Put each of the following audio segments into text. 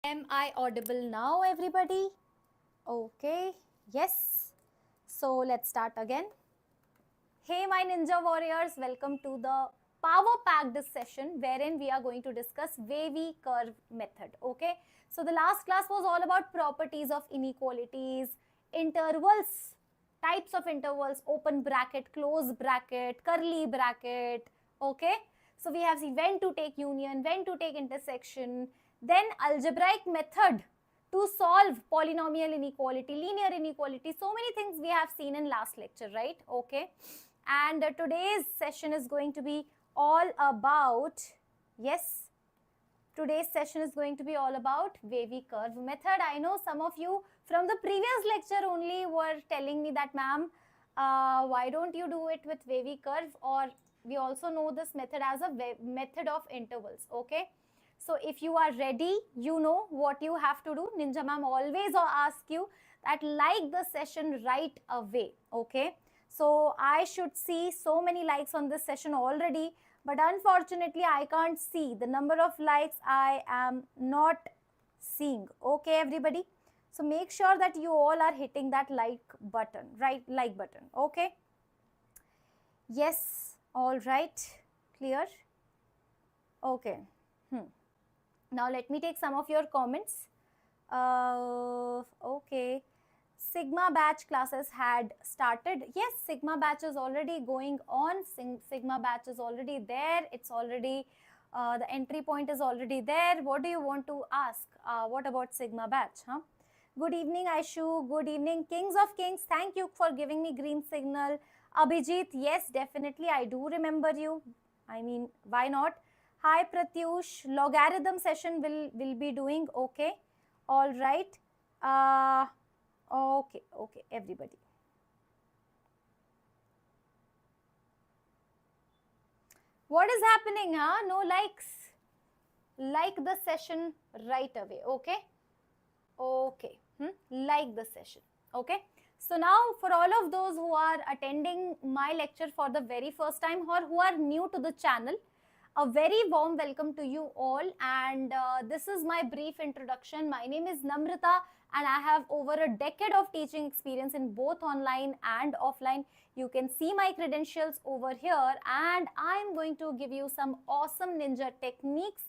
Am I audible now, everybody? Okay, yes. So let's start again. Hey, my Ninja Warriors, welcome to the power packed session wherein we are going to discuss wavy curve method. Okay, so the last class was all about properties of inequalities, intervals, types of intervals, open bracket, close bracket, curly bracket. Okay, so we have seen when to take union, when to take intersection, then algebraic method to solve polynomial inequality, linear inequality. So many things we have seen in last lecture, right? Okay. And today's session is going to be all about, yes, today's session is going to be all about wavy curve method. I know some of you from the previous lecture only were telling me that, ma'am, why don't you do it with wavy curve? Or we also know this method as a method of intervals, okay? So if you are ready, you know what you have to do. Ninja ma'am always ask you that like the session right away, okay? So I should see so many likes on this session already, but unfortunately I can't see the number of likes. I am not seeing. Okay, everybody? So make sure that you all are hitting that like button, right? Like button. Okay. Yes. All right. Clear? Okay. Now let me take some of your comments. Okay. Sigma batch classes had started. Yes, Sigma batch is already going on. Sigma batch is already there. It's already, the entry point is already there. What do you want to ask? What about Sigma batch? Huh? Good evening, Aishu. Good evening, Kings of Kings. Thank you for giving me green signal. Abhijit, yes, definitely. I do remember you. I mean, why not? Hi, Pratyush. Logarithm session will be doing. Okay. All right. Okay, everybody. What is happening, huh? No likes. Like the session right away, okay? Okay, like the session, okay? So now for all of those who are attending my lecture for the very first time or who are new to the channel, a very warm welcome to you all, and this is my brief introduction. My name is Namrata and I have over a decade of teaching experience in both online and offline. You can see my credentials over here, and I'm going to give you some awesome ninja techniques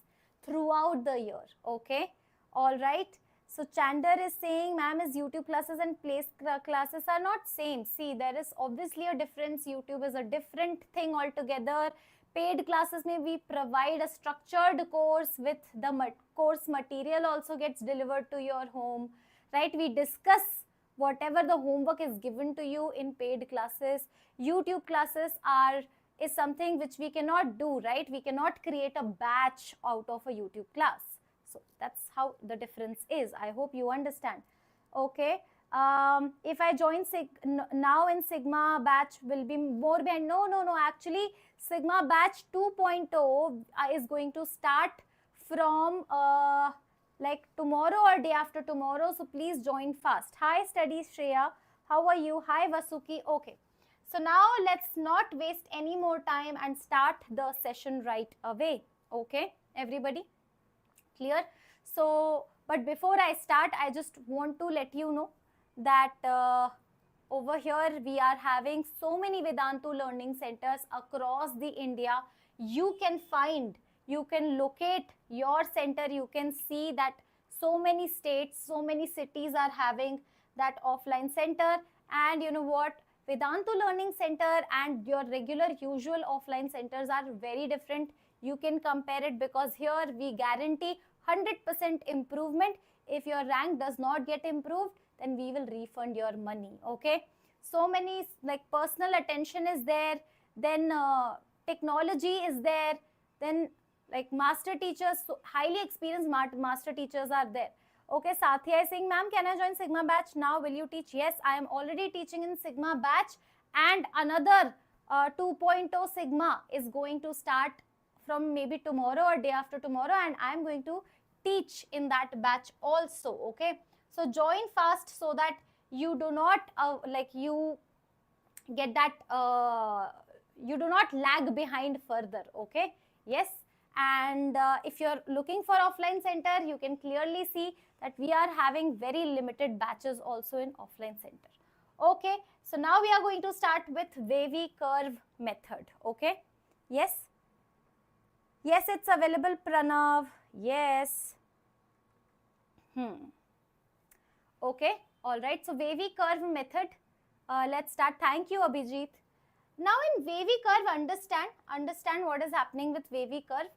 throughout the year, okay? All right. So Chander is saying, ma'am, is YouTube classes and place classes are not same. See, there is obviously a difference. YouTube is a different thing altogether. Paid classes may we provide a structured course with the course material also gets delivered to your home, right? We discuss whatever the homework is given to you in paid classes. YouTube classes is something which we cannot do, right? We cannot create a batch out of a YouTube class. So that's how the difference is. I hope you understand. Okay. If I join now in Sigma batch will be more behind. No. Actually, Sigma batch 2.0 is going to start from like tomorrow or day after tomorrow. So please join fast. Hi, Studies Shreya. How are you? Hi, Vasuki. Okay. So now let's not waste any more time and start the session right away. Okay, everybody? Clear? So, but before I start, I just want to let you know that over here we are having so many Vedantu learning centers across the India. You can locate your center. You can see that so many states, so many cities are having that offline center. And you know what? Vedantu Learning Center and your regular usual offline centers are very different. You can compare it because here we guarantee 100% improvement. If your rank does not get improved, then we will refund your money, okay? So many, like personal attention is there, then technology is there, then like master teachers, so highly experienced master teachers are there. Okay, Sathya is saying, ma'am, can I join Sigma batch now? Will you teach? Yes, I am already teaching in Sigma batch, and another 2.0 Sigma is going to start from maybe tomorrow or day after tomorrow, and I am going to teach in that batch also, okay? So join fast so that you do not you get that you do not lag behind further, okay? Yes. And if you're looking for offline center, you can clearly see that we are having very limited batches also in offline center. Okay, so now we are going to start with wavy curve method. Okay, yes, yes, it's available, Pranav. Yes. Okay, all right. So wavy curve method. Let's start. Thank you, Abhijit. Now in wavy curve, understand what is happening with wavy curve.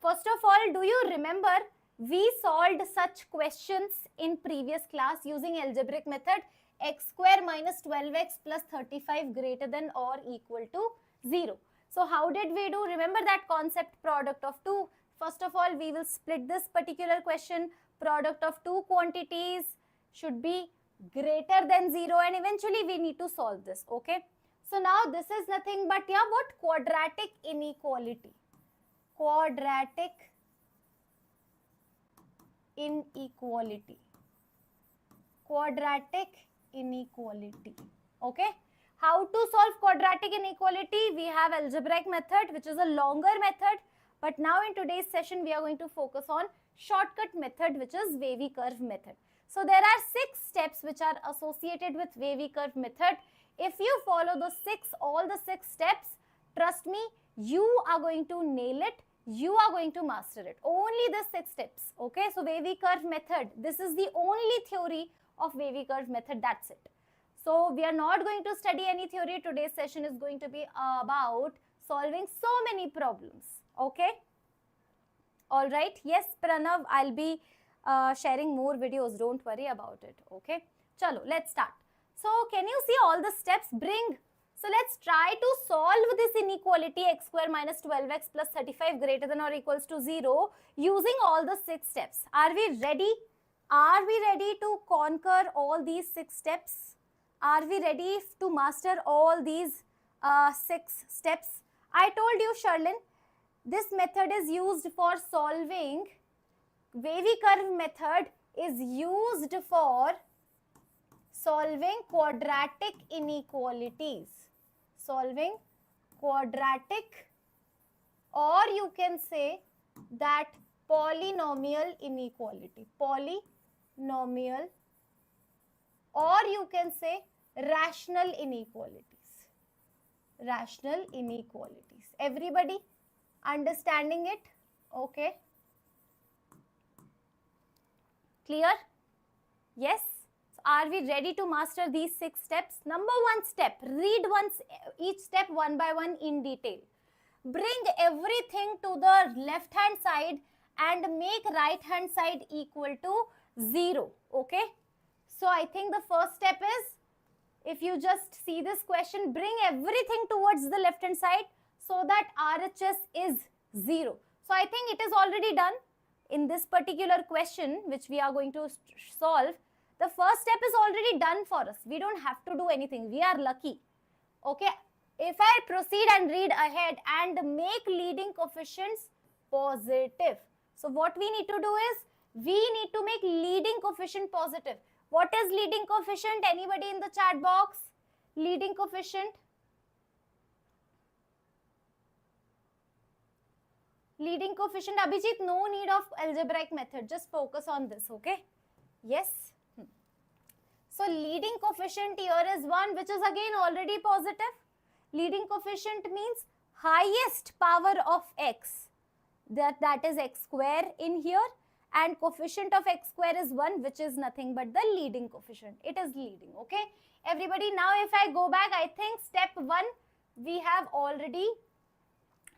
First of all, do you remember we solved such questions in previous class using algebraic method? X square minus 12x plus 35 greater than or equal to 0. So how did we do? Remember that concept, product of two. First of all, we will split this particular question. Product of two quantities should be greater than 0, and eventually we need to solve this. Okay. So now this is nothing but what? Quadratic inequality. Quadratic inequality. Quadratic inequality. Okay. How to solve quadratic inequality? We have algebraic method, which is a longer method. But now in today's session, we are going to focus on shortcut method, which is wavy curve method. So there are 6 steps which are associated with wavy curve method. If you follow all the 6 steps, trust me, you are going to nail it. You are going to master it. Only the 6 steps. Okay. So wavy curve method. This is the only theory of wavy curve method. That's it. So we are not going to study any theory. Today's session is going to be about solving so many problems. Okay. All right. Yes, Pranav, I'll be sharing more videos. Don't worry about it. Okay. Chalo, let's start. So can you see all the steps? So let's try to solve this inequality x square minus 12x plus 35 greater than or equals to 0 using all the 6 steps. Are we ready? Are we ready to conquer all these 6 steps? Are we ready to master all these 6 steps? I told you, Sherlyn, this method is used for solving. Wavy curve method is used for solving quadratic inequalities. Solving quadratic, or you can say that polynomial inequality. Polynomial, or you can say rational inequalities. Rational inequalities. Everybody understanding it? Okay. Clear? Yes. So are we ready to master these 6 steps? Number 1 step, read each step one by one in detail. Bring everything to the left hand side and make right hand side equal to 0. Okay. So I think the first step is, if you just see this question, bring everything towards the left hand side so that RHS is 0. So I think it is already done in this particular question which we are going to solve. The first step is already done for us. We don't have to do anything. We are lucky. Okay. If I proceed and read ahead and make leading coefficients positive. So what we need to do is, we need to make leading coefficient positive. What is leading coefficient? Anybody in the chat box? Leading coefficient? Leading coefficient, Abhijit, no need of algebraic method. Just focus on this, okay? Yes. So leading coefficient here is 1, which is again already positive. Leading coefficient means highest power of x. That is x square in here. And coefficient of x square is 1, which is nothing but the leading coefficient. It is leading, okay? Everybody, now if I go back, I think step 1 we have already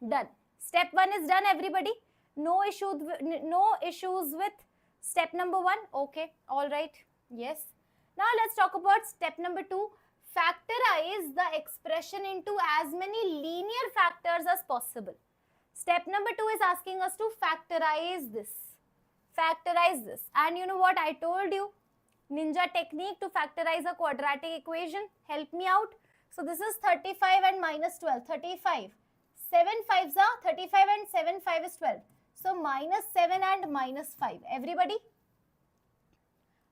done. Step 1 is done, everybody. No issues with step number 1. Okay, all right. Yes. Now let's talk about step number 2. Factorize the expression into as many linear factors as possible. Step number 2 is asking us to factorize this. Factorize this. And you know what I told you? Ninja technique to factorize a quadratic equation. Help me out. So this is 35 and minus 12. 35. 7 5s are 35 and 7 5 is 12. So minus 7 and minus 5. Everybody?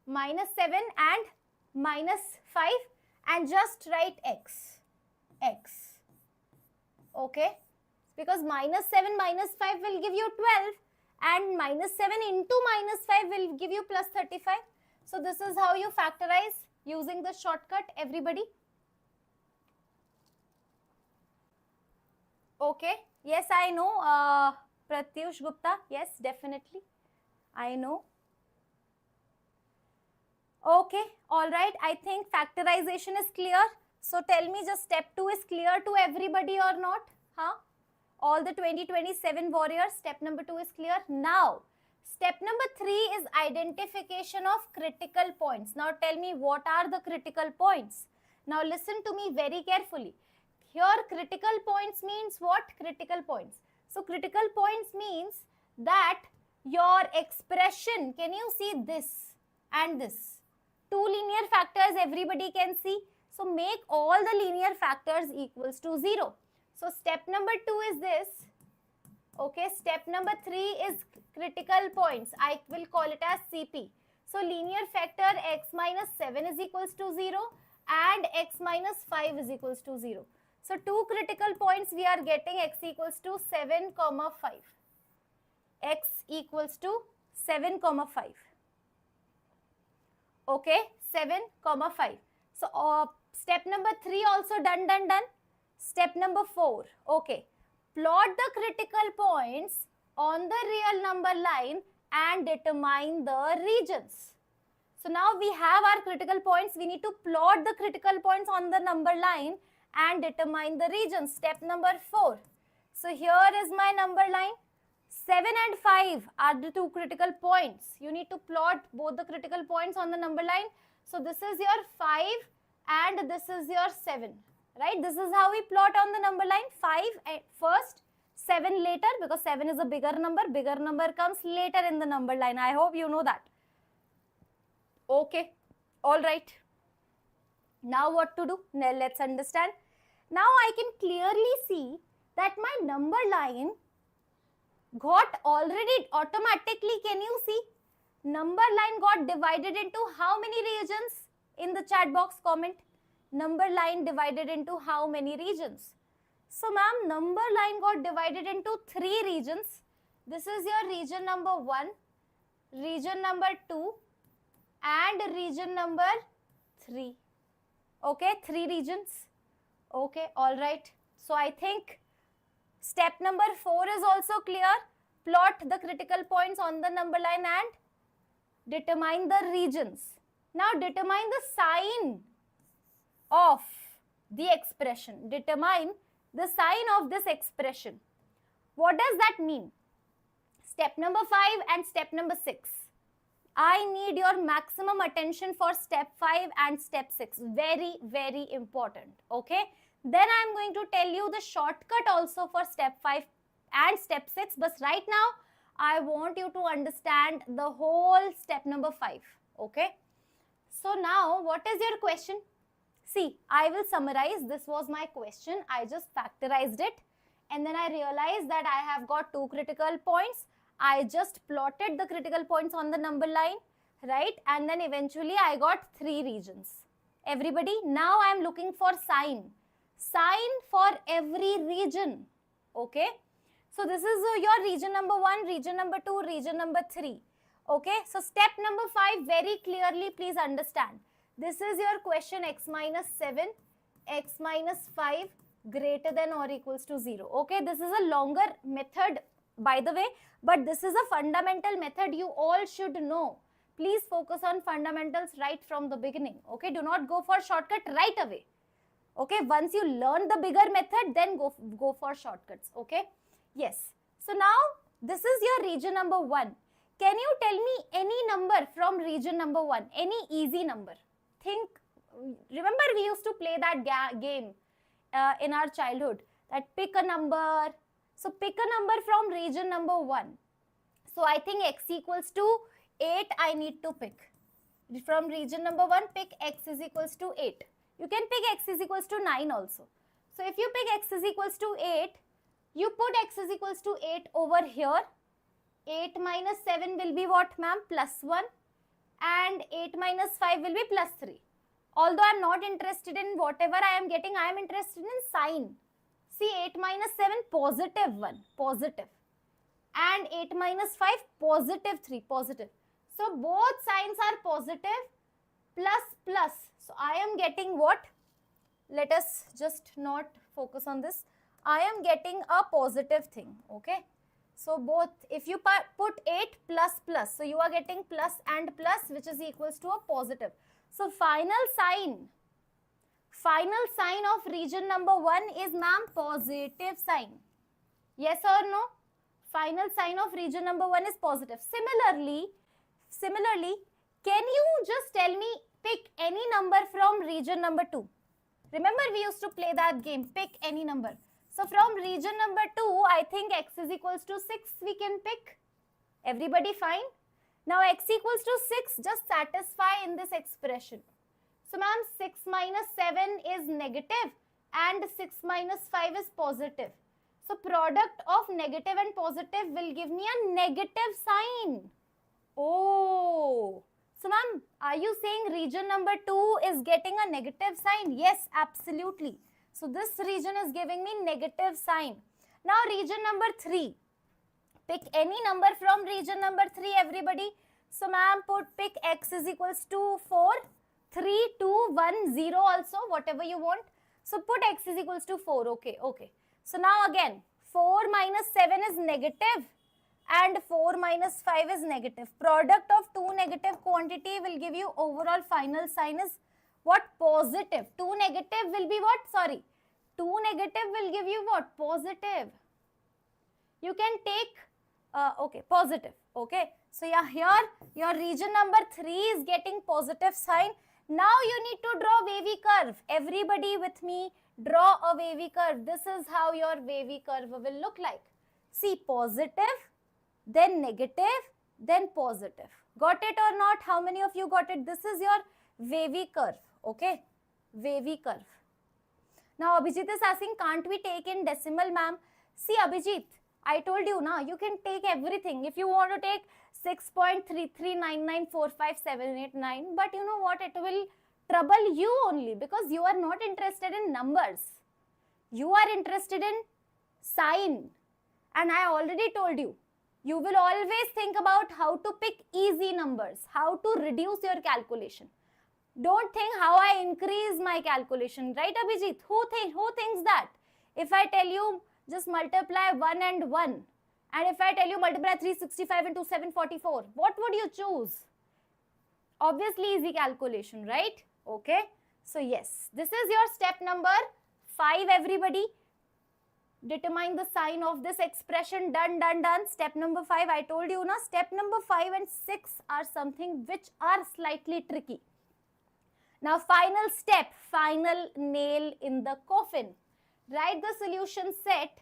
Minus 7 and minus 5. And just write x. X. Okay. because minus 7 minus 5 will give you 12 and minus 7 into minus 5 will give you plus 35. So this is how you factorize using the shortcut, everybody. Okay, yes, I know, Pratyush Gupta, yes, definitely, I know. Okay, all right, I think factorization is clear. So tell me, just step 2 is clear to everybody or not? Huh? All the 2027 warriors, step number 2 is clear. Now, step number 3 is identification of critical points. Now tell me, what are the critical points? Now listen to me very carefully. Here critical points means what? Critical points. So critical points means that your expression, can you see this and this? Two linear factors everybody can see. So make all the linear factors equals to 0. So step number 2 is this. Okay, step number 3 is critical points. I will call it as CP. So linear factor x minus 7 is equals to 0 and x minus 5 is equals to 0. So two critical points we are getting, x equals to 7, 5. X equals to 7, 5. Okay, 7, 5. So step number 3 also done. Step number 4. Okay, plot the critical points on the real number line and determine the regions. So now we have our critical points. We need to plot the critical points on the number line and determine the regions. Step number 4. So here is my number line. 7 and 5 are the two critical points. You need to plot both the critical points on the number line. So this is your 5 and this is your 7. Right? This is how we plot on the number line. 5 at first, 7 later, because 7 is a bigger number. Bigger number comes later in the number line. I hope you know that. Okay. All right. Now what to do? Now let's understand. Now I can clearly see that my number line got already automatically, can you see? Number line got divided into how many regions? In the chat box comment. Number line divided into how many regions? So ma'am, number line got divided into 3 regions. This is your region number 1, region number 2 and region number 3. Okay, 3 regions. Okay, all right. So I think step number 4 is also clear. Plot the critical points on the number line and determine the regions. Now determine the sign of the expression. Determine the sign of this expression. What does that mean? Step number 5 and step number 6. I need your maximum attention for step 5 and step 6. Very, very important. Okay. Then I am going to tell you the shortcut also for step 5 and step 6. But right now, I want you to understand the whole step number 5. Okay. So now, what is your question? See, I will summarize. This was my question. I just factorized it. And then I realized that I have got 2 critical points. I just plotted the critical points on the number line, right? And then eventually I got 3 regions. Everybody, now I am looking for sign. Sign for every region. Okay. So this is your region number 1, region number 2, region number 3. Okay. So step number 5, very clearly please understand. This is your question x minus 7, x minus 5 greater than or equals to 0. Okay. This is a longer method, by the way, but this is a fundamental method you all should know. Please focus on fundamentals right from the beginning. Okay. Do not go for shortcut right away. Okay. Once you learn the bigger method, then go for shortcuts. Okay. Yes. So now this is your region number 1. Can you tell me any number from region number 1? Any easy number? Remember we used to play that game in our childhood, that pick a number. So pick a number from region number 1. So I think x equals to 8 I need to pick. From region number 1, pick x is equals to 8. You can pick x is equals to 9 also. So if you pick x is equals to 8, you put x is equals to 8 over here. 8 minus 7 will be what, ma'am? Plus 1. And 8 minus 5 will be plus 3. Although I am not interested in whatever I am getting, I am interested in sign. See, 8 minus 7, positive 1, positive. And 8 minus 5, positive 3, positive. So both signs are positive, plus plus. So I am getting what? Let us just not focus on this. I am getting a positive thing, okay? So both, if you put 8 plus plus, so you are getting plus and plus, which is equals to a positive. So final sign of region number 1 is, ma'am, positive sign. Yes or no? Final sign of region number 1 is positive. Similarly, can you just tell me, pick any number from region number 2? Remember, we used to play that game, pick any number. So from region number 2, I think x is equals to 6 we can pick. Everybody fine? Now x equals to 6, just satisfy in this expression. So ma'am, 6 minus 7 is negative and 6 minus 5 is positive. So product of negative and positive will give me a negative sign. Oh, so ma'am, are you saying region number 2 is getting a negative sign? Yes, absolutely. So this region is giving me negative sign. Now region number 3. Pick any number from region number 3, everybody. So ma'am, pick x is equals to 4, 3, 2, 1, 0 also, whatever you want. So put x is equals to 4, okay. So now again, 4 minus 7 is negative and 4 minus 5 is negative. Product of two negative quantity will give you overall final sign is what? Positive. 2 negative will be what? Sorry. 2 negative will give you what? Positive. You can take, okay, positive. Okay. So yeah, here your region number 3 is getting positive sign. Now you need to draw wavy curve. Everybody with me, draw a wavy curve. This is how your wavy curve will look like. See, positive, then negative, then positive. Got it or not? How many of you got it? This is your wavy curve. Okay, wavy curve. Now Abhijit is asking, can't we take in decimal, ma'am? See Abhijit, I told you now, you can take everything. If you want to take 6.339945789, but you know what, it will trouble you only because you are not interested in numbers. You are interested in sign. And I already told you, you will always think about how to pick easy numbers, how to reduce your calculation. Don't think how I increase my calculation, right Abhijit? Who thinks that? If I tell you just multiply 1 and 1, and if I tell you multiply 365 into 744, what would you choose? Obviously easy calculation, right? Okay. So yes, this is your step number 5, everybody. Determine the sign of this expression. Done. Step number 5, I told you, na, step number 5 and 6 are something which are slightly tricky. Now final step, final nail in the coffin. Write the solution set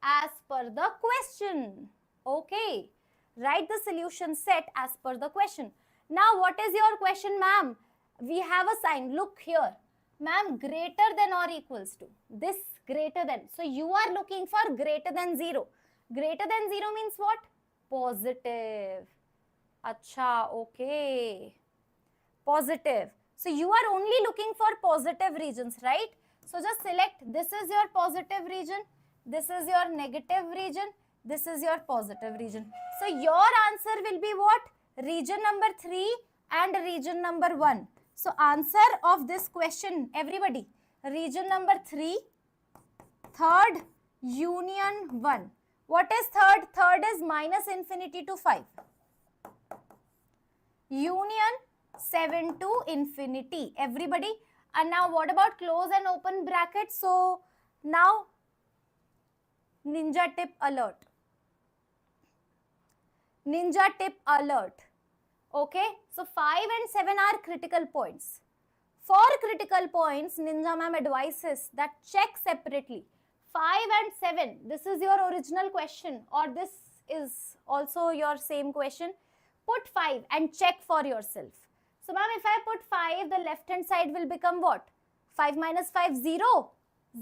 as per the question. Okay. Write the solution set as per the question. Now what is your question, ma'am? We have a sign. Look here. Ma'am, greater than or equals to. This greater than. So you are looking for greater than 0. Greater than 0 means what? Positive. Acha, okay. Positive. So you are only looking for positive regions, right? So just select, this is your positive region, this is your negative region, this is your positive region. So your answer will be what? Region number 3 and region number 1. So answer of this question, everybody, region number 3, third, union 1. What is third? Third is minus infinity to 5. Union 7 to infinity, everybody. And now what about close and open brackets? So now ninja tip alert. Ninja tip alert. Okay, so 5 and 7 are critical points. For critical points, Ninja ma'am advises that check separately. 5 and 7, this is your original question, or this is also your same question. Put 5 and check for yourself. So ma'am, if I put 5, the left hand side will become what? 5 minus 5, 0.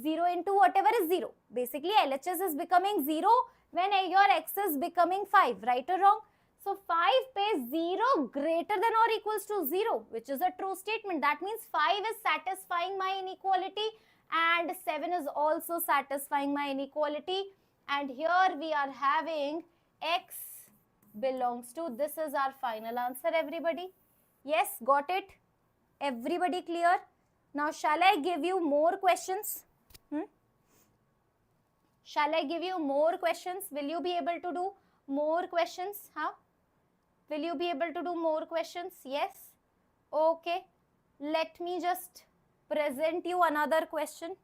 0 into whatever is 0. Basically, LHS is becoming 0 when your x is becoming 5, right or wrong? So 5 pays 0 greater than or equals to 0, which is a true statement. That means 5 is satisfying my inequality and 7 is also satisfying my inequality, and here we are having x belongs to, this is our final answer everybody. Yes, got it? Everybody clear? Now shall I give you more questions? Shall I give you more questions? Will you be able to do more questions? Huh? Will you be able to do more questions? Yes? Okay. Let me just present you another question.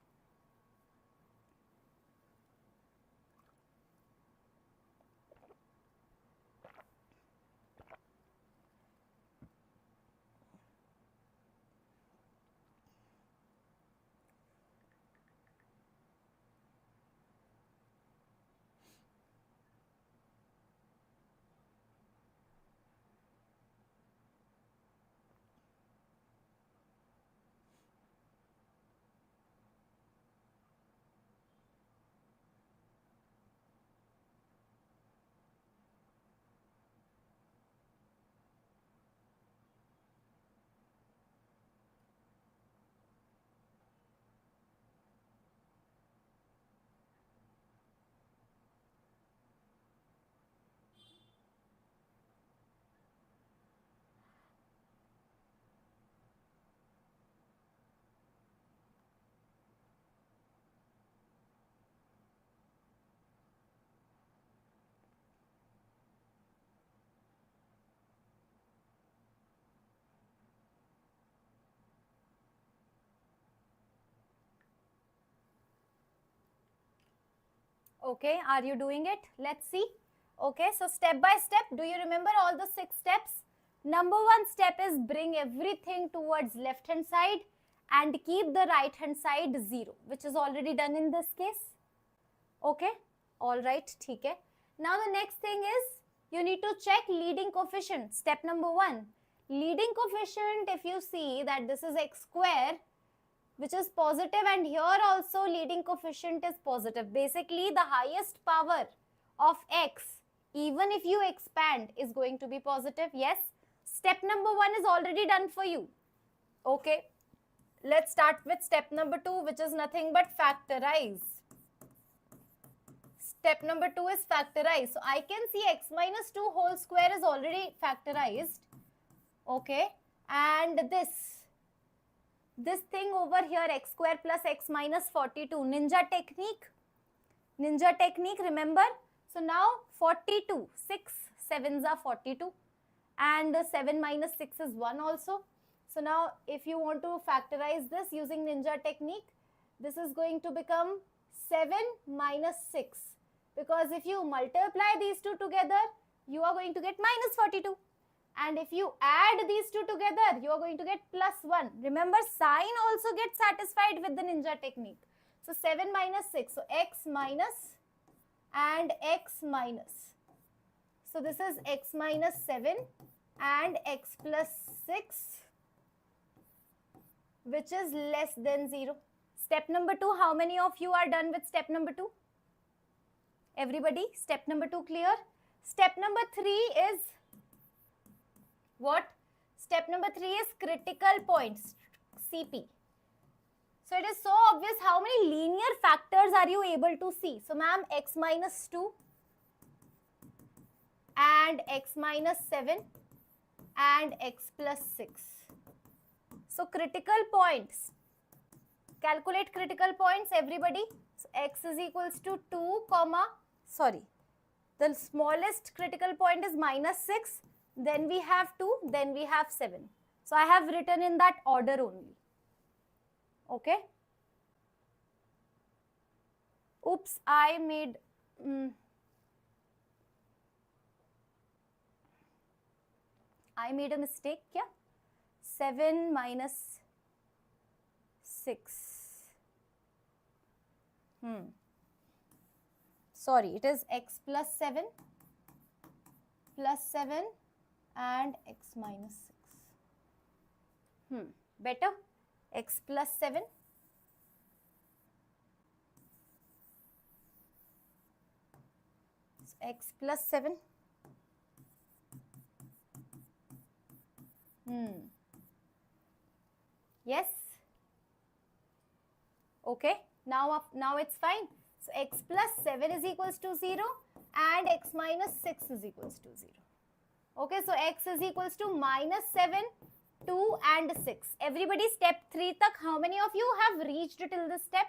Okay, are you doing it? Let's see. Okay, so step by step, do you remember all the 6 steps? Number 1 step is bring everything towards left hand side and keep the right hand side 0, which is already done in this case. Okay, all right, okay. Now the next thing is you need to check leading coefficient. Step number 1, leading coefficient, if you see that this is x square, which is positive, and here also leading coefficient is positive. Basically, the highest power of x, even if you expand, is going to be positive. Yes, step number 1 is already done for you. Okay, let's start with step number 2, which is nothing but factorize. Step number 2 is factorize. So I can see x minus 2 whole square is already factorized. Okay, and this thing over here, x square plus x minus 42, ninja technique, remember? So now 42, 6 7s are 42, and 7 minus 6 is 1 also. So now if you want to factorize this using ninja technique, this is going to become 7 minus 6, because if you multiply these two together, you are going to get minus 42. And if you add these two together, you are going to get plus 1. Remember, sign also gets satisfied with the ninja technique. So 7 minus 6. So x minus and x minus. So this is x minus 7 and x plus 6, which is less than 0. Step number 2, how many of you are done with step number 2? Everybody, step number 2 clear? Step number 3 is what? Step number 3 is critical points, CP. So it is so obvious, how many linear factors are you able to see? So ma'am, x minus 2 and x minus 7 and x plus 6. So critical points, calculate critical points everybody. So x is equals to 2 comma, the smallest critical point is minus 6, then we have 2, then we have 7. So I have written in that order only. Okay. Oops, I made a mistake. Yeah, 7 minus 6. Sorry, it is x plus 7 and x minus 6. Better? X plus 7. So x plus 7. Yes. Okay, now it's fine. So x plus 7 is equals to 0 and x minus 6 is equals to 0. Okay, so x is equals to minus 7, 2 and 6. Everybody, step 3 tak, how many of you have reached till this step?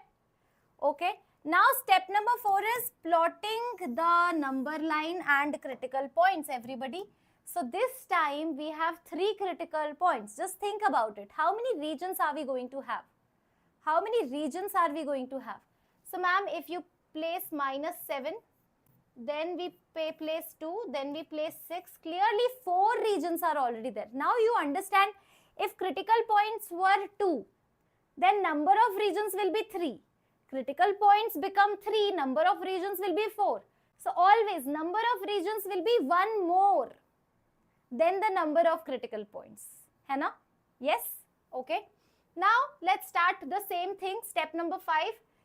Okay, now step number 4 is plotting the number line and critical points, everybody. So this time we have 3 critical points. Just think about it. How many regions are we going to have? How many regions are we going to have? So ma'am, if you place minus 7, then we place 2, then we place 6. Clearly 4 regions are already there. Now you understand, if critical points were 2, then number of regions will be 3. Critical points become 3, number of regions will be 4. So always number of regions will be 1 more than the number of critical points. Hai na? Yes? Okay. Now let's start the same thing. Step number 5.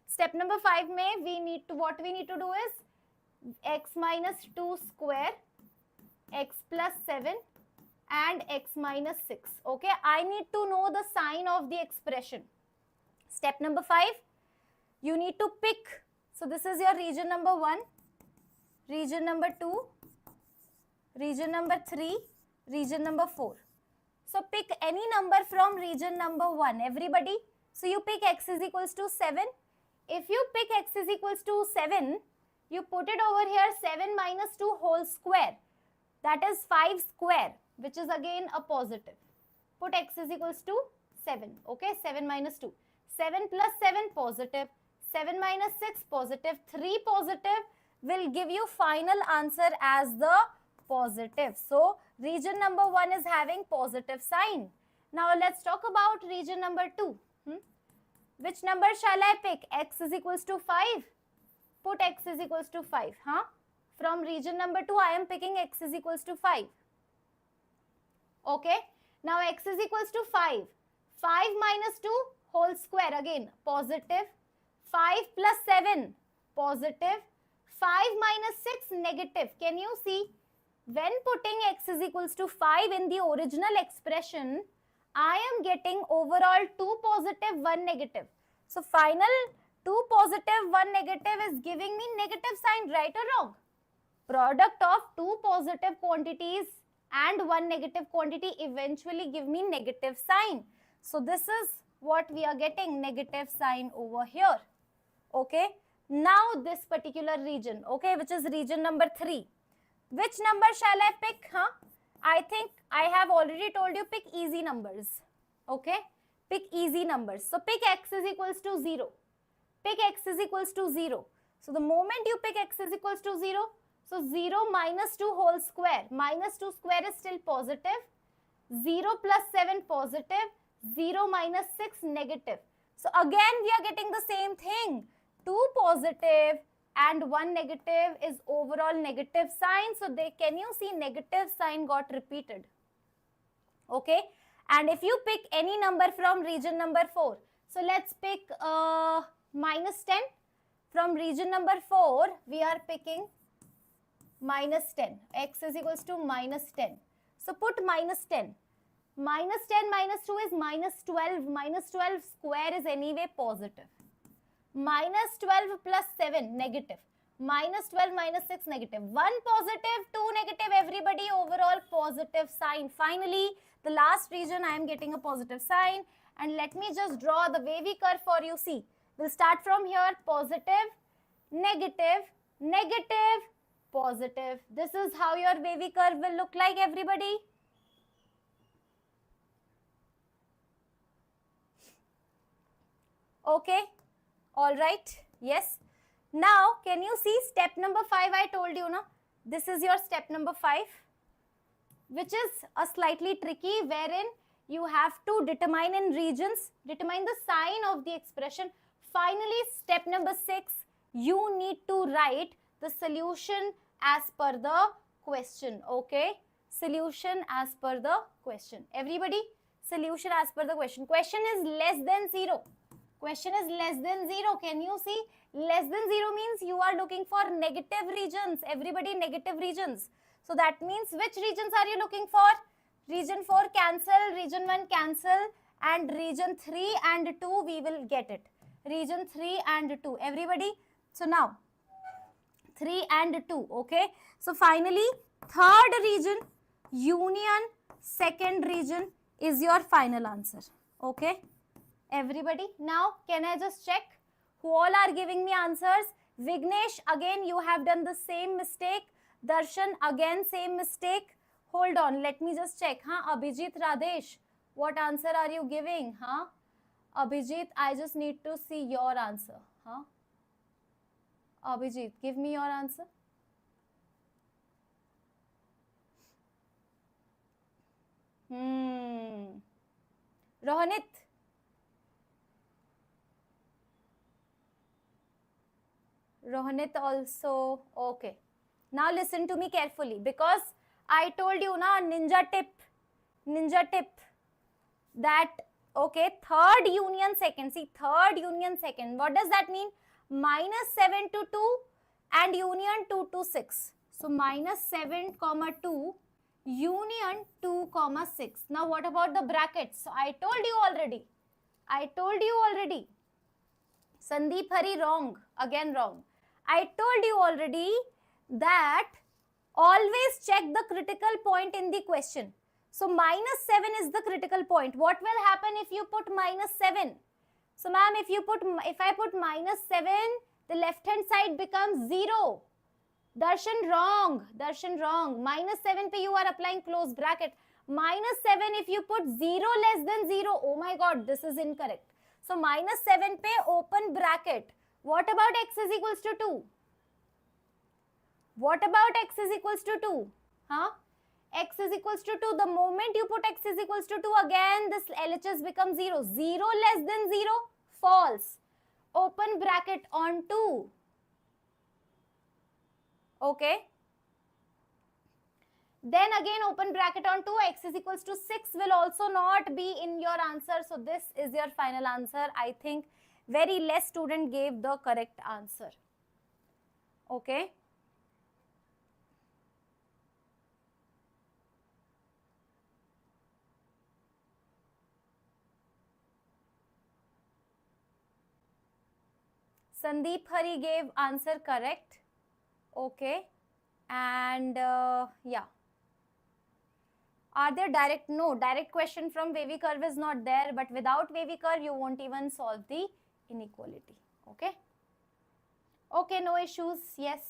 Step number 5 mein what we need to do is x minus 2 square, x plus 7 and x minus 6. Okay. I need to know the sign of the expression. Step number 5. You need to pick. So this is your region number 1, region number 2, region number 3, region number 4. So pick any number from region number 1, everybody. So you pick x is equals to 7. If you pick x is equals to 7, you put it over here 7 minus 2 whole square. That is 5 square, which is again a positive. Put x is equals to 7. Okay, 7 minus 2. 7 plus 7 positive. 7 minus 6 positive. 3 positive will give you final answer as the positive. So region number 1 is having positive sign. Now let's talk about region number 2. Which number shall I pick? X is equals to 5. Put x is equals to 5. From region number 2, I am picking x is equals to 5. Okay. Now x is equals to 5. 5 minus 2 whole square, again positive. 5 plus 7 positive. 5 minus 6 negative. Can you see? When putting x is equals to 5 in the original expression, I am getting overall 2 positive, 1 negative. So final 2 positive, 1 negative is giving me negative sign, right or wrong? Product of 2 positive quantities and 1 negative quantity eventually give me negative sign. So this is what we are getting, negative sign over here. Okay. Now this particular region, okay, which is region number 3. Which number shall I pick? I think I have already told you, pick easy numbers. Okay. Pick easy numbers. So pick x is equals to 0. Pick x is equals to 0. So the moment you pick x is equals to 0, so 0 minus 2 whole square. Minus 2 square is still positive. 0 plus 7 positive. 0 minus 6 negative. So again we are getting the same thing. 2 positive and 1 negative is overall negative sign. So can you see negative sign got repeated? Okay. And if you pick any number from region number 4. So let's pick minus 10. From region number 4, we are picking minus 10. X is equals to minus 10. So put minus 10. Minus 10 minus 2 is minus 12. Minus 12 square is anyway positive. Minus 12 plus 7 negative. Minus 12 minus 6 negative. 1 positive, 2 negative, everybody overall positive sign. Finally, the last region I am getting a positive sign. And let me just draw the wavy curve for you. See, we'll start from here. Positive, negative, negative, positive. This is how your wavy curve will look like, everybody. Okay. All right. Yes. Now, can you see step number 5 I told you, na? This is your step number 5, which is a slightly tricky, wherein you have to determine in regions, determine the sign of the expression. Finally, step number 6, you need to write the solution as per the question. Okay. Solution as per the question. Everybody, solution as per the question. Question is less than 0. Question is less than 0. Can you see? Less than 0 means you are looking for negative regions. Everybody, negative regions. So that means which regions are you looking for? Region 4 cancel, region 1 cancel, and region 3 and 2 we will get it. region 3 and 2. Everybody, so now 3 and 2, okay? So finally, third region, union, second region is your final answer, okay? Everybody, now can I just check who all are giving me answers? Vignesh, again you have done the same mistake. Darshan, again same mistake. Hold on, let me just check. Huh? Abhijit, Radesh, what answer are you giving? Huh? Abhijit, I just need to see your answer. Huh? Abhijit, give me your answer. Rohanit. Rohanit also, okay. Now listen to me carefully, because I told you na ninja tip that, okay, third union second. See, third union second. What does that mean? Minus 7 to 2 and union 2 to 6. So minus 7 comma 2 union 2 comma 6. Now what about the brackets? So I told you already. Sandeep Hari, wrong. Again wrong. I told you already that always check the critical point in the question. So minus 7 is the critical point. What will happen if you put minus 7? So ma'am, if I put minus 7, the left hand side becomes 0. Darshan, wrong. Minus 7 pe you are applying close bracket. Minus 7 if you put 0 less than 0. Oh my god, this is incorrect. So minus 7 pe open bracket. What about x is equals to 2? What about x is equals to 2? Huh? X is equals to 2. The moment you put x is equals to 2, again this LHS becomes 0. 0 less than 0, false. Open bracket on 2. Okay. Then again open bracket on 2, x is equals to 6 will also not be in your answer. So this is your final answer. I think very less student gave the correct answer. Okay. Sandeep Hari gave answer correct. Okay. And yeah. Are there direct? No, direct question from wavy curve is not there. But without wavy curve, you won't even solve the inequality. Okay. Okay, no issues. Yes.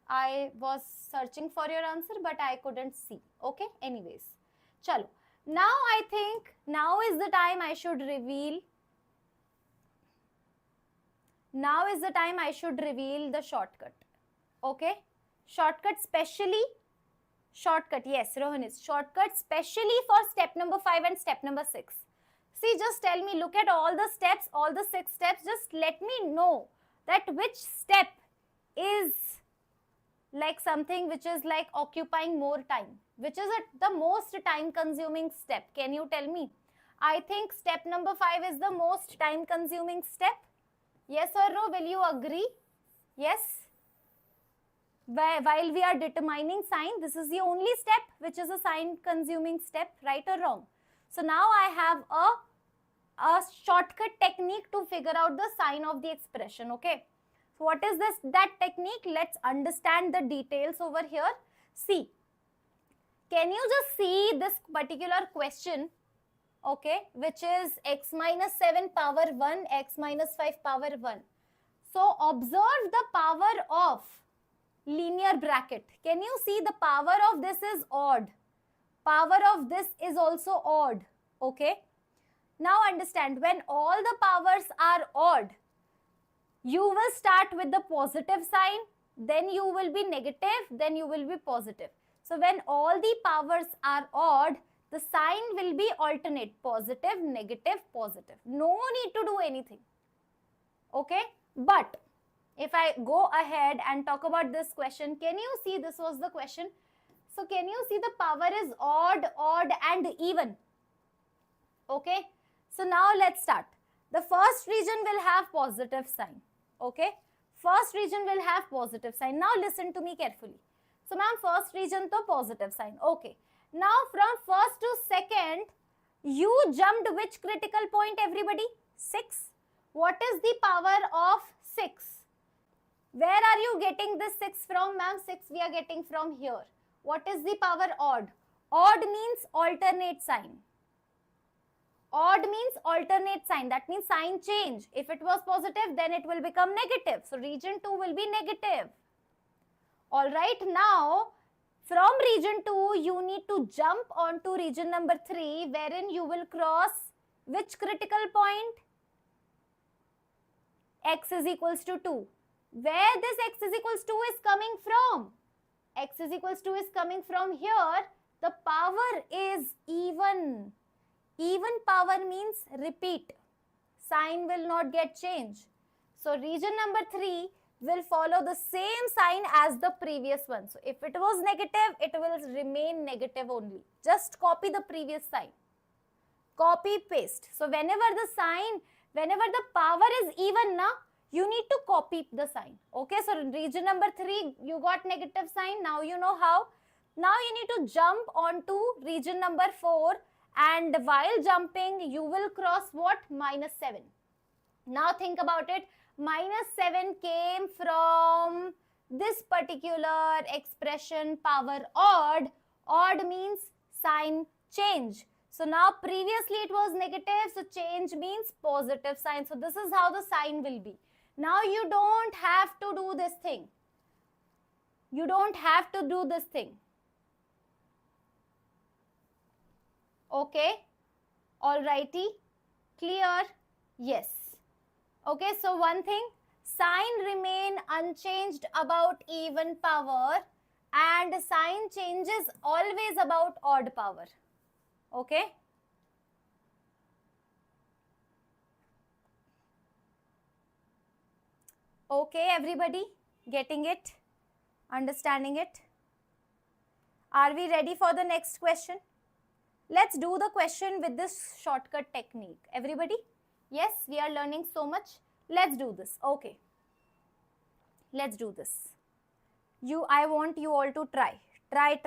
I was searching for your answer, but I couldn't see. Okay. Anyways. Chalo. Now I think now is the time I should reveal. Now is the time I should reveal the shortcut. Okay. Shortcut specially. Shortcut, yes, Rohanis. Shortcut specially for step number 5 and step number 6. See, just tell me, look at all the steps, all the 6 steps. Just let me know that which step is like something which is like occupying more time. Which is the most time consuming step? Can you tell me? I think step number 5 is the most time consuming step. Yes or no? Will you agree? Yes? While we are determining sign, this is the only step which is a sign consuming step, right or wrong? So now I have a shortcut technique to figure out the sign of the expression, okay? So what is that technique? Let's understand the details over here. See, can you just see this particular question, okay, which is x minus 7 power 1, x minus 5 power 1. So observe the power of linear bracket. Can you see the power of this is odd? Power of this is also odd. Okay. Now understand, when all the powers are odd, you will start with the positive sign, then you will be negative, then you will be positive. So when all the powers are odd, the sign will be alternate, positive, negative, positive. No need to do anything. Okay. But if I go ahead and talk about this question, can you see this was the question? So can you see the power is odd, odd and even? Okay. So now let's start. The first region will have positive sign. Okay. First region will have positive sign. Now listen to me carefully. So ma'am, first region to positive sign. Okay. Now from first to second, you jumped which critical point, everybody? 6. What is the power of 6? Where are you getting this 6 from, ma'am? 6 we are getting from here. What is the power odd? Odd means alternate sign. Odd means alternate sign. That means sign change. If it was positive, then it will become negative. So region 2 will be negative. Alright, now from region 2, you need to jump onto region number 3, wherein you will cross which critical point? X is equals to 2. Where this x is equals 2 is coming from? X is equals 2 is coming from here. The power is even. Even power means repeat. Sign will not get changed. So region number 3 will follow the same sign as the previous one. So if it was negative, it will remain negative only. Just copy the previous sign. Copy, paste. So whenever the power is even, you need to copy the sign. Okay, so in region number 3, you got negative sign. Now you know how. Now you need to jump onto region number 4, and while jumping, you will cross what? -7. Now think about it. -7 came from this particular expression, power odd. Odd means sign change. So now previously it was negative, so change means positive sign. So this is how the sign will be. Now you don't have to do this thing. You don't have to do this thing. Okay. Alrighty. Clear? Yes. Okay, so one thing, sign remain unchanged about even power, and sign changes always about odd power. Okay. Okay, everybody, getting it? Understanding it? Are we ready for the next question? Let's do the question with this shortcut technique. Everybody? Yes, we are learning so much. Let's do this. Okay. Let's do this. I want you all to try. Try.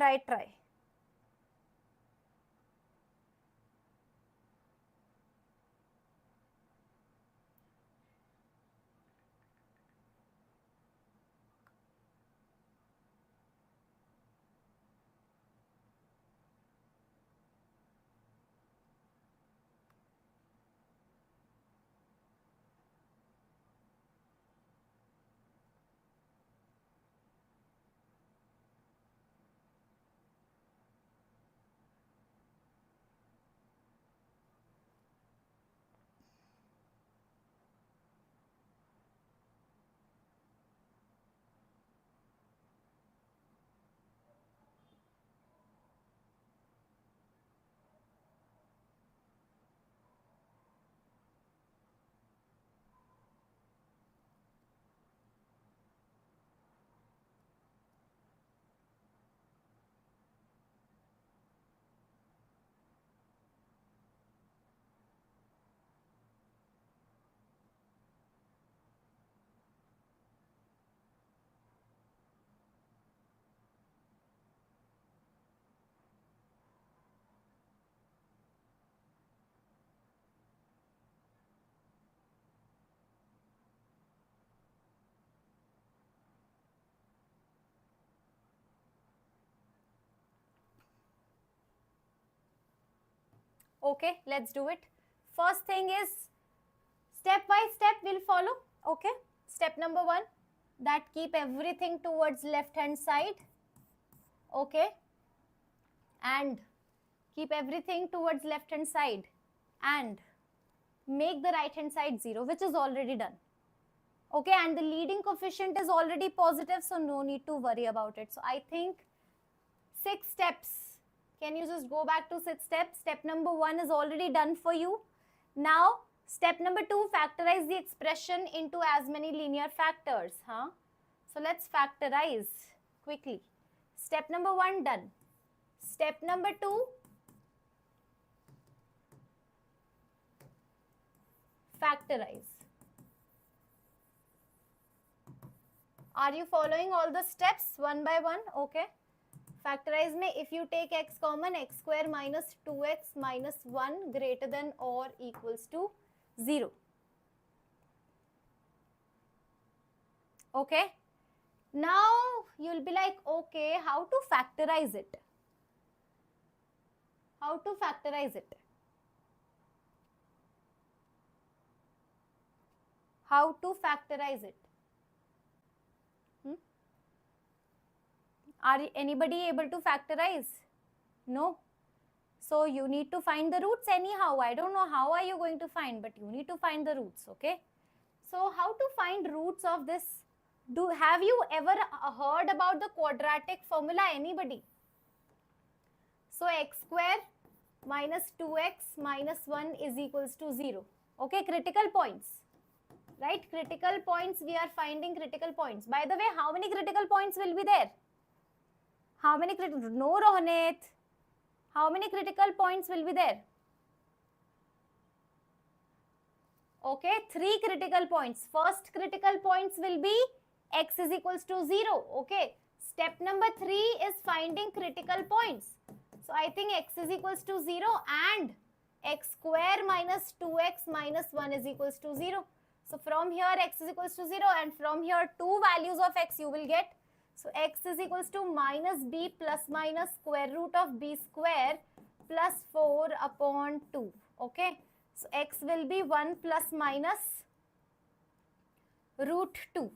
Okay, let's do it. First thing is, step by step we'll follow. Okay, step number 1, that keep everything towards left hand side. Okay, and keep everything towards left hand side and make the right hand side 0, which is already done. Okay, and the leading coefficient is already positive, so no need to worry about it. So I think 6 steps. Can you just go back to 6 steps? Step number 1 is already done for you. Now, step number 2, factorize the expression into as many linear factors. So let's factorize quickly. Step number 1 done. Step number 2, factorize. Are you following all the steps one by one? Okay. Factorize में if you take x common, x square minus 2x minus 1 greater than or equals to 0. Okay. Now you'll be like, okay, how to factorize it? How to factorize it? How to factorize it? Are anybody able to factorize? No. So you need to find the roots anyhow. I don't know how are you going to find, but you need to find the roots, okay? So how to find roots of this? Have you ever heard about the quadratic formula? Anybody? So x square minus 2x minus 1 is equals to 0. Okay, critical points. Right? Critical points, we are finding critical points. By the way, how many critical points will be there? How many critical? No, Rohanit. How many critical points will be there? Okay, 3 critical points. First critical points will be x is equals to 0. Okay, step number 3 is finding critical points. So I think x is equals to 0 and x square minus 2x minus 1 is equals to 0. So from here x is equals to 0 and from here 2 values of x you will get. So x is equals to minus b plus minus square root of b square plus 4 upon 2. Okay. So x will be 1 plus minus root 2.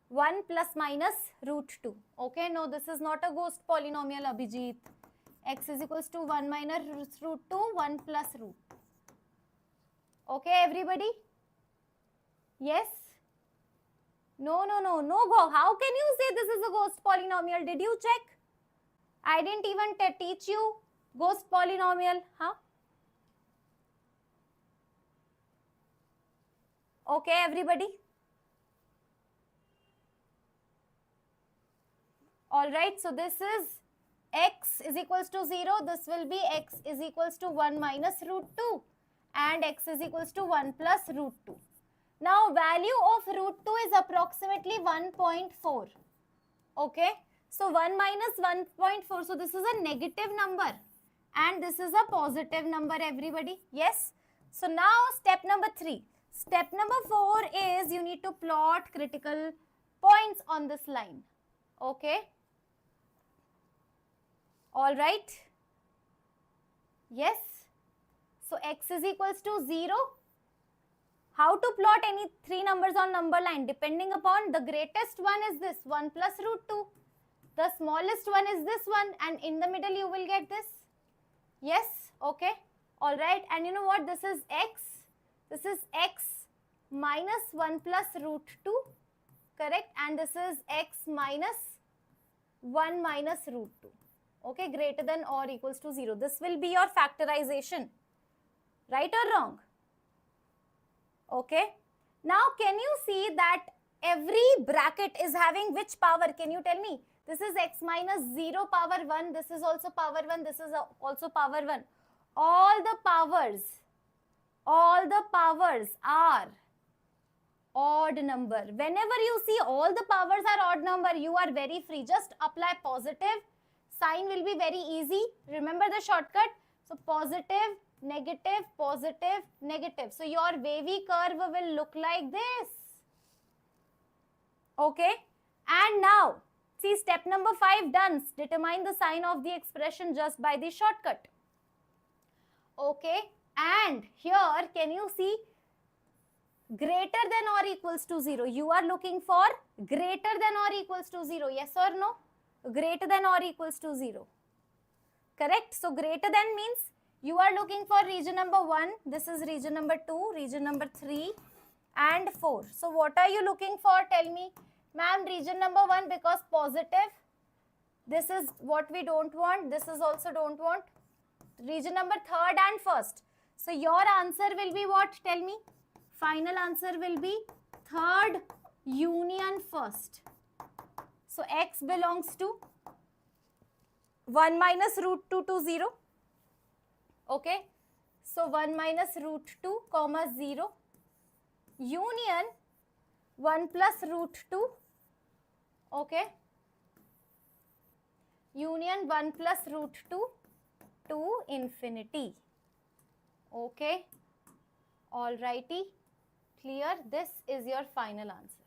1 plus minus root 2. Okay. No, this is not a ghost polynomial, Abhijit. X is equals to 1 minus root 2, 1 plus root. Okay, everybody? Yes? No, no, no, no go. How can you say this is a ghost polynomial? Did you check? I didn't even teach you ghost polynomial. Huh? Okay, everybody? Alright, so this is x is equals to 0. This will be x is equals to 1 minus root 2 and x is equals to 1 plus root 2. Now, value of root 2 is approximately 1.4. Okay. So, 1 minus 1.4. So, this is a negative number and this is a positive number, everybody. Yes. So, now step number 3. Step number 4 is you need to plot critical points on this line. Okay. All right. Yes. So, x is equals to 0. How to plot any 3 numbers on number line? Depending upon the greatest one is this 1 plus root 2. The smallest one is this one and in the middle you will get this. Yes. Okay. All right. And you know what? This is x. This is x minus 1 plus root 2. Correct. And this is x minus 1 minus root 2. Okay, greater than or equals to 0. This will be your factorization. Right or wrong? Okay. Now, can you see that every bracket is having which power? Can you tell me? This is x minus 0 power 1. This is also power 1. This is also power 1. All the powers are odd number. Whenever you see all the powers are odd number, you are very free. Just apply positive. Sign will be very easy. Remember the shortcut. So, positive, negative, positive, negative. So, your wavy curve will look like this. Okay. And now, see step number 5 done. Determine the sign of the expression just by the shortcut. Okay. And here, can you see greater than or equals to 0? You are looking for greater than or equals to 0. Yes or no? Greater than or equals to 0. Correct? So, greater than means you are looking for region number 1. This is region number 2, region number 3 and 4. So, what are you looking for? Tell me. Ma'am, region number 1 because positive. This is what we don't want. This is also don't want. Region number 3rd and 1st. So, your answer will be what? Tell me. Final answer will be 3rd union 1st. So, x belongs to 1 minus root 2 to 0. Okay. So, 1 minus root 2 comma 0 union 1 plus root 2. Okay. Union 1 plus root 2 to infinity. Okay. Alrighty. Clear? This is your final answer.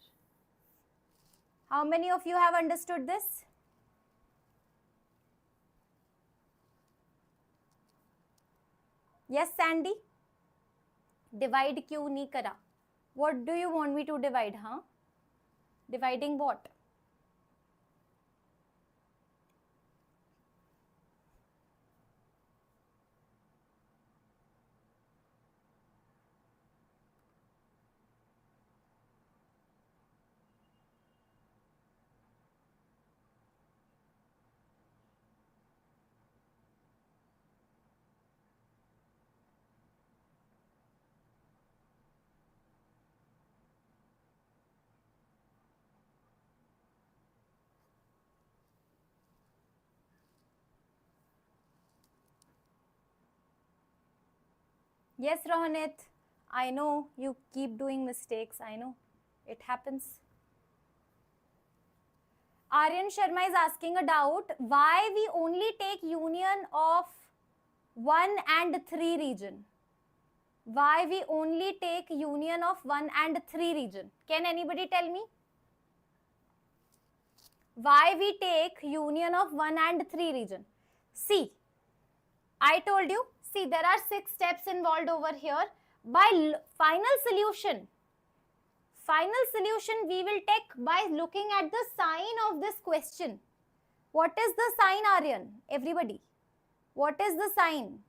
How many of you have understood this? Yes, Sandy? Divide क्यों नहीं करा? What do you want me to divide, huh? Dividing what? Yes, Rohanit, I know you keep doing mistakes. I know it happens. Aryan Sharma is asking a doubt. Why we only take union of 1 and 3 region? Why we only take union of 1 and 3 region? Can anybody tell me? Why we take union of 1 and 3 region? See, I told you, see, there are 6 steps involved over here. By final solution we will take by looking at the sign of this question. What is the sign, Aryan? Everybody, what is the sign?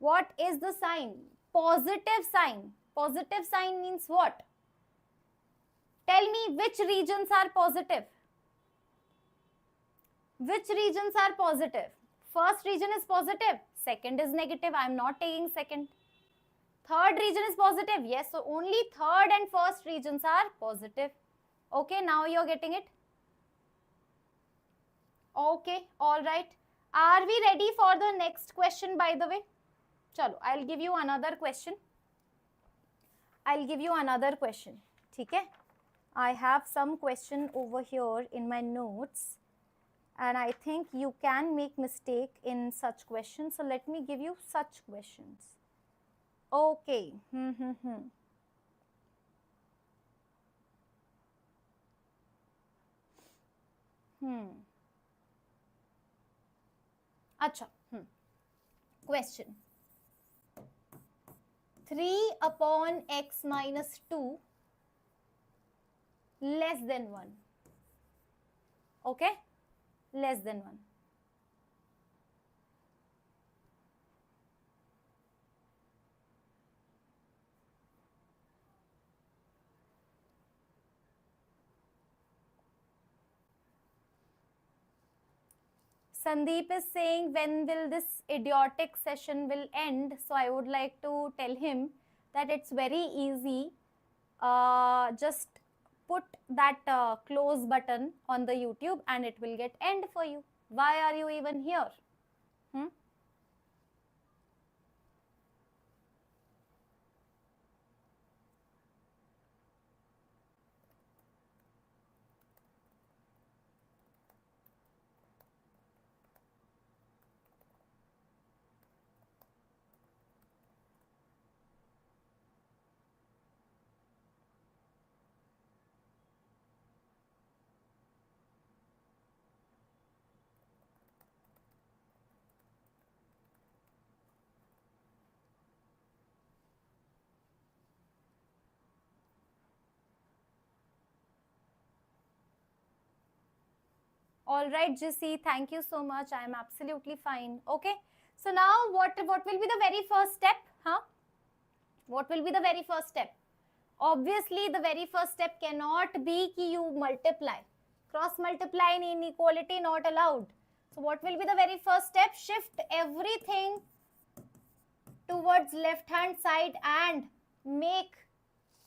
What is the sign? Positive sign. Positive sign means what? Tell me which regions are positive. Which regions are positive? First region is positive, second is negative. I am not taking second. Third region is positive. Yes, so only third and first regions are positive. Okay, now you're getting it. Okay, all right. Are we ready for the next question, by the way? Chalo, I'll give you another question. Okay? I have some question over here in my notes. And I think you can make mistake in such questions. So let me give you such questions. Okay. Acha. Question. 3 upon x minus 2 less than 1. Okay? Less than 1. Sandeep is saying, when will this idiotic session will end? So I would like to tell him that it's very easy. Just put that close button on the YouTube and it will get end for you. Why are you even here? All right, Jissy, thank you so much. I am absolutely fine. Okay. So now what will be the very first step? What will be the very first step? Obviously, the very first step cannot be कि you multiply. Cross multiply in inequality not allowed. So what will be the very first step? Shift everything towards left hand side and make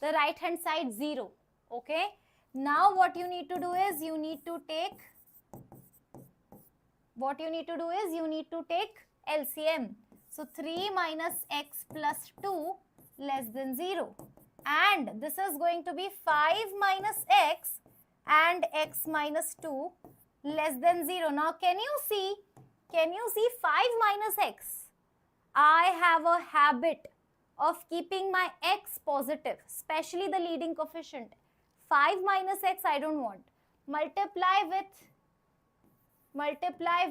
the right hand side 0. Okay. Now what you need to do is you need to take LCM. So 3 minus x plus 2 less than 0. And this is going to be 5 minus x and x minus 2 less than 0. Now can you see 5 minus x? I have a habit of keeping my x positive, especially the leading coefficient. 5 minus x I don't want. Multiply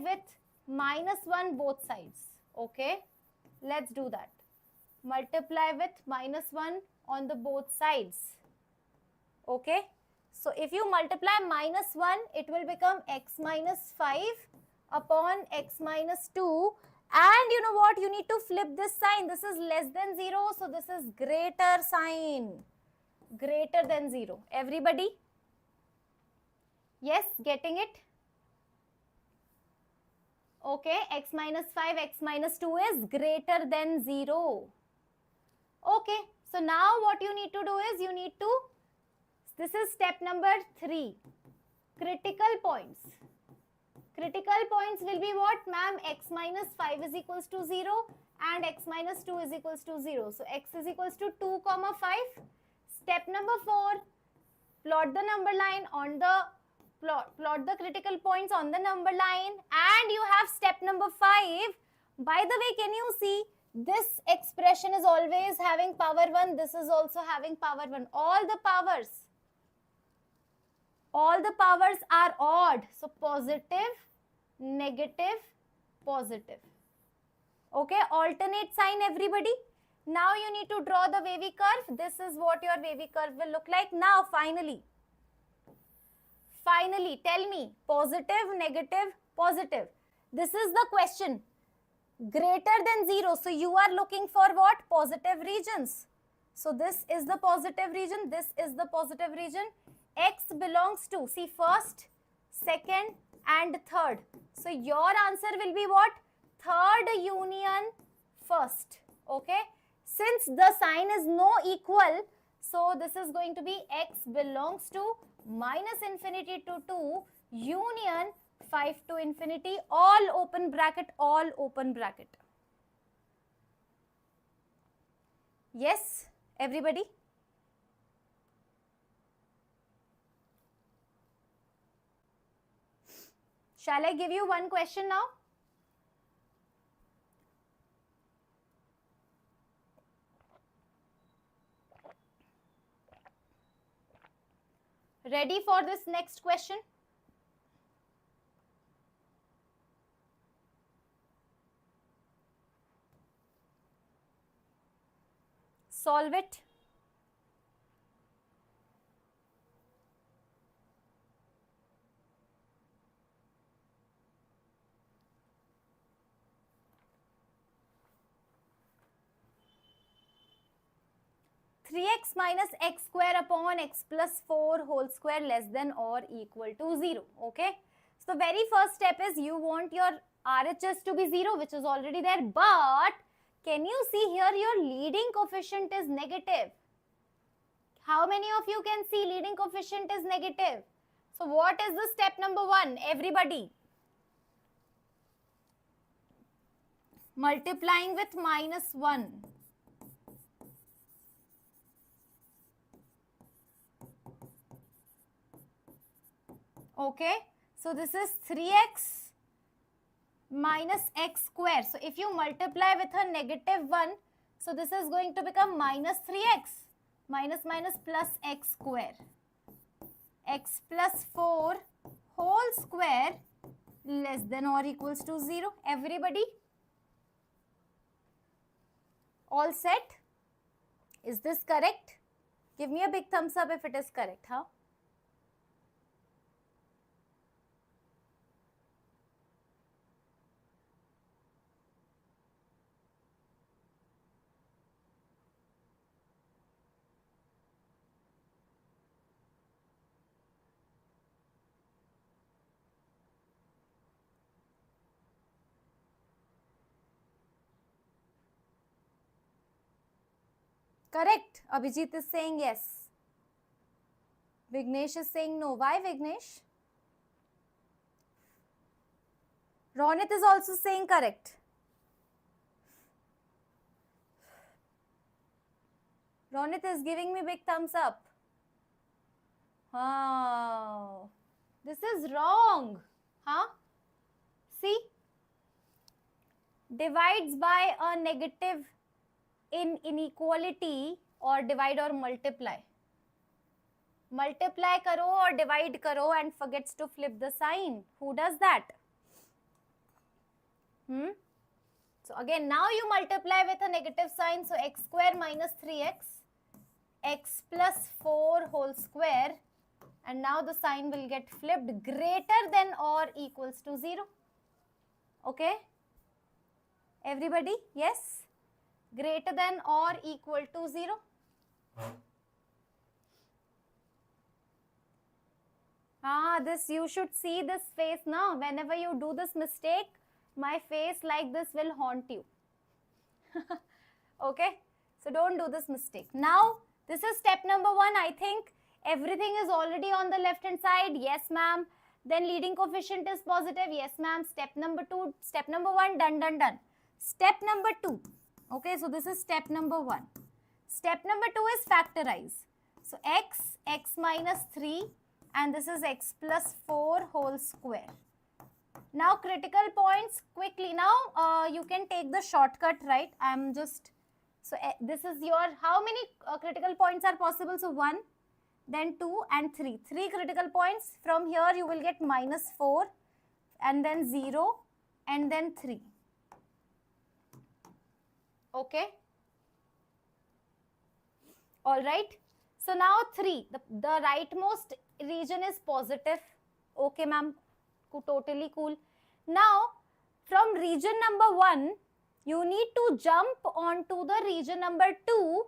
with minus 1 both sides. Okay, let's do that. Multiply with minus 1 on the both sides. Okay, so if you multiply minus 1, it will become x minus 5 upon x minus 2. And you know what? You need to flip this sign. This is less than 0, so this is greater sign. Greater than 0. Everybody? Yes, getting it? Okay, x minus 5, x minus 2 is greater than 0. Okay, so now what you need to do is you need to, this is step number 3, critical points. Critical points will be what, ma'am? X minus 5 is equals to 0 and x minus 2 is equals to 0. So x is equals to 2, 5. Step number 4, plot the number line on the, plot the critical points on the number line, and you have step number 5. By the way, can you see this expression is always having power 1, this is also having power 1. All the powers are odd. So positive, negative, positive. Okay, alternate sign everybody. Now you need to draw the wavy curve. This is what your wavy curve will look like. Now finally tell me, positive, negative, positive. This is the question. Greater than 0. So you are looking for what? Positive regions. So this is the positive region. This is the positive region. X belongs to, see, first, second and third. So your answer will be what? Third union first. Okay. Since the sign is no equal, so this is going to be x belongs to minus infinity to 2 union 5 to infinity, all open bracket, all open bracket. Yes, everybody? Shall I give you one question now? Ready for this next question? Solve it. Three x minus x square upon x plus 4 whole square less than or equal to 0. Okay. So the very first step is you want your RHS to be 0, which is already there. But can you see here your leading coefficient is negative? How many of you can see leading coefficient is negative? So what is the step number 1? Everybody. Multiplying with minus 1. Okay. So this is 3x minus x square. So if you multiply with a negative 1, so this is going to become minus 3x. Minus minus plus x square. X plus 4 whole square less than or equals to 0. Everybody? All set? Is this correct? Give me a big thumbs up if it is correct, huh? Correct. Abhijit is saying yes. Vignesh is saying no. Why, Vignesh? Ronit is also saying correct. Ronit is giving me big thumbs up. Oh, this is wrong. Huh? See? Divides by a negative in inequality or divide or multiply. Multiply karo or divide karo and forgets to flip the sign. Who does that? So again, now you multiply with a negative sign. So x square minus 3x, x plus 4 whole square, and now the sign will get flipped, greater than or equals to 0. Okay? Everybody? Yes? Greater than or equal to 0. This you should see this face now. Whenever you do this mistake, my face like this will haunt you. Okay? So don't do this mistake. Now, this is step number 1. I think everything is already on the left hand side. Yes, ma'am. Then leading coefficient is positive. Yes, ma'am. Step number 2, step number 1, done, done, done. Step number 2. Okay, so this is step number 1. Step number 2 is factorize. So x minus 3, and this is x plus 4 whole square. Now critical points quickly. Now you can take the shortcut, right? I'm just, so this is your, how many critical points are possible? So 1, then 2 and 3. 3 critical points. From here you will get minus 4 and then 0 and then 3. Okay. All right. So now 3, the rightmost region is positive. Okay, ma'am. Totally cool. Now, from region number 1, you need to jump onto the region number 2,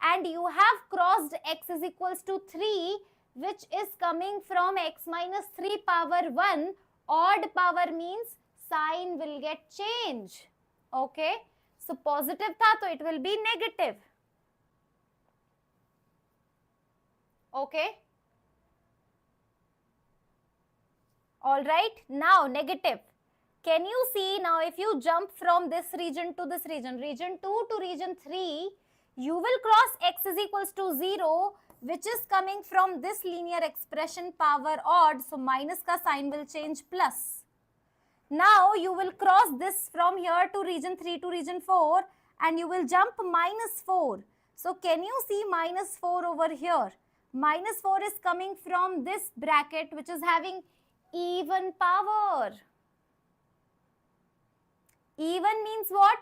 and you have crossed x is equals to 3, which is coming from x minus 3 power 1. Odd power means sign will get changed. Okay. So, positive tha, so it will be negative. Okay. All right. Now, negative. Can you see now if you jump from this region to this region, region 2 to region 3, you will cross x is equals to 0, which is coming from this linear expression power odd. So, minus ka sign will change plus. Now, you will cross this from here to region 3 to region 4, and you will jump minus 4. So, can you see minus 4 over here? Minus 4 is coming from this bracket, which is having even power. Even means what?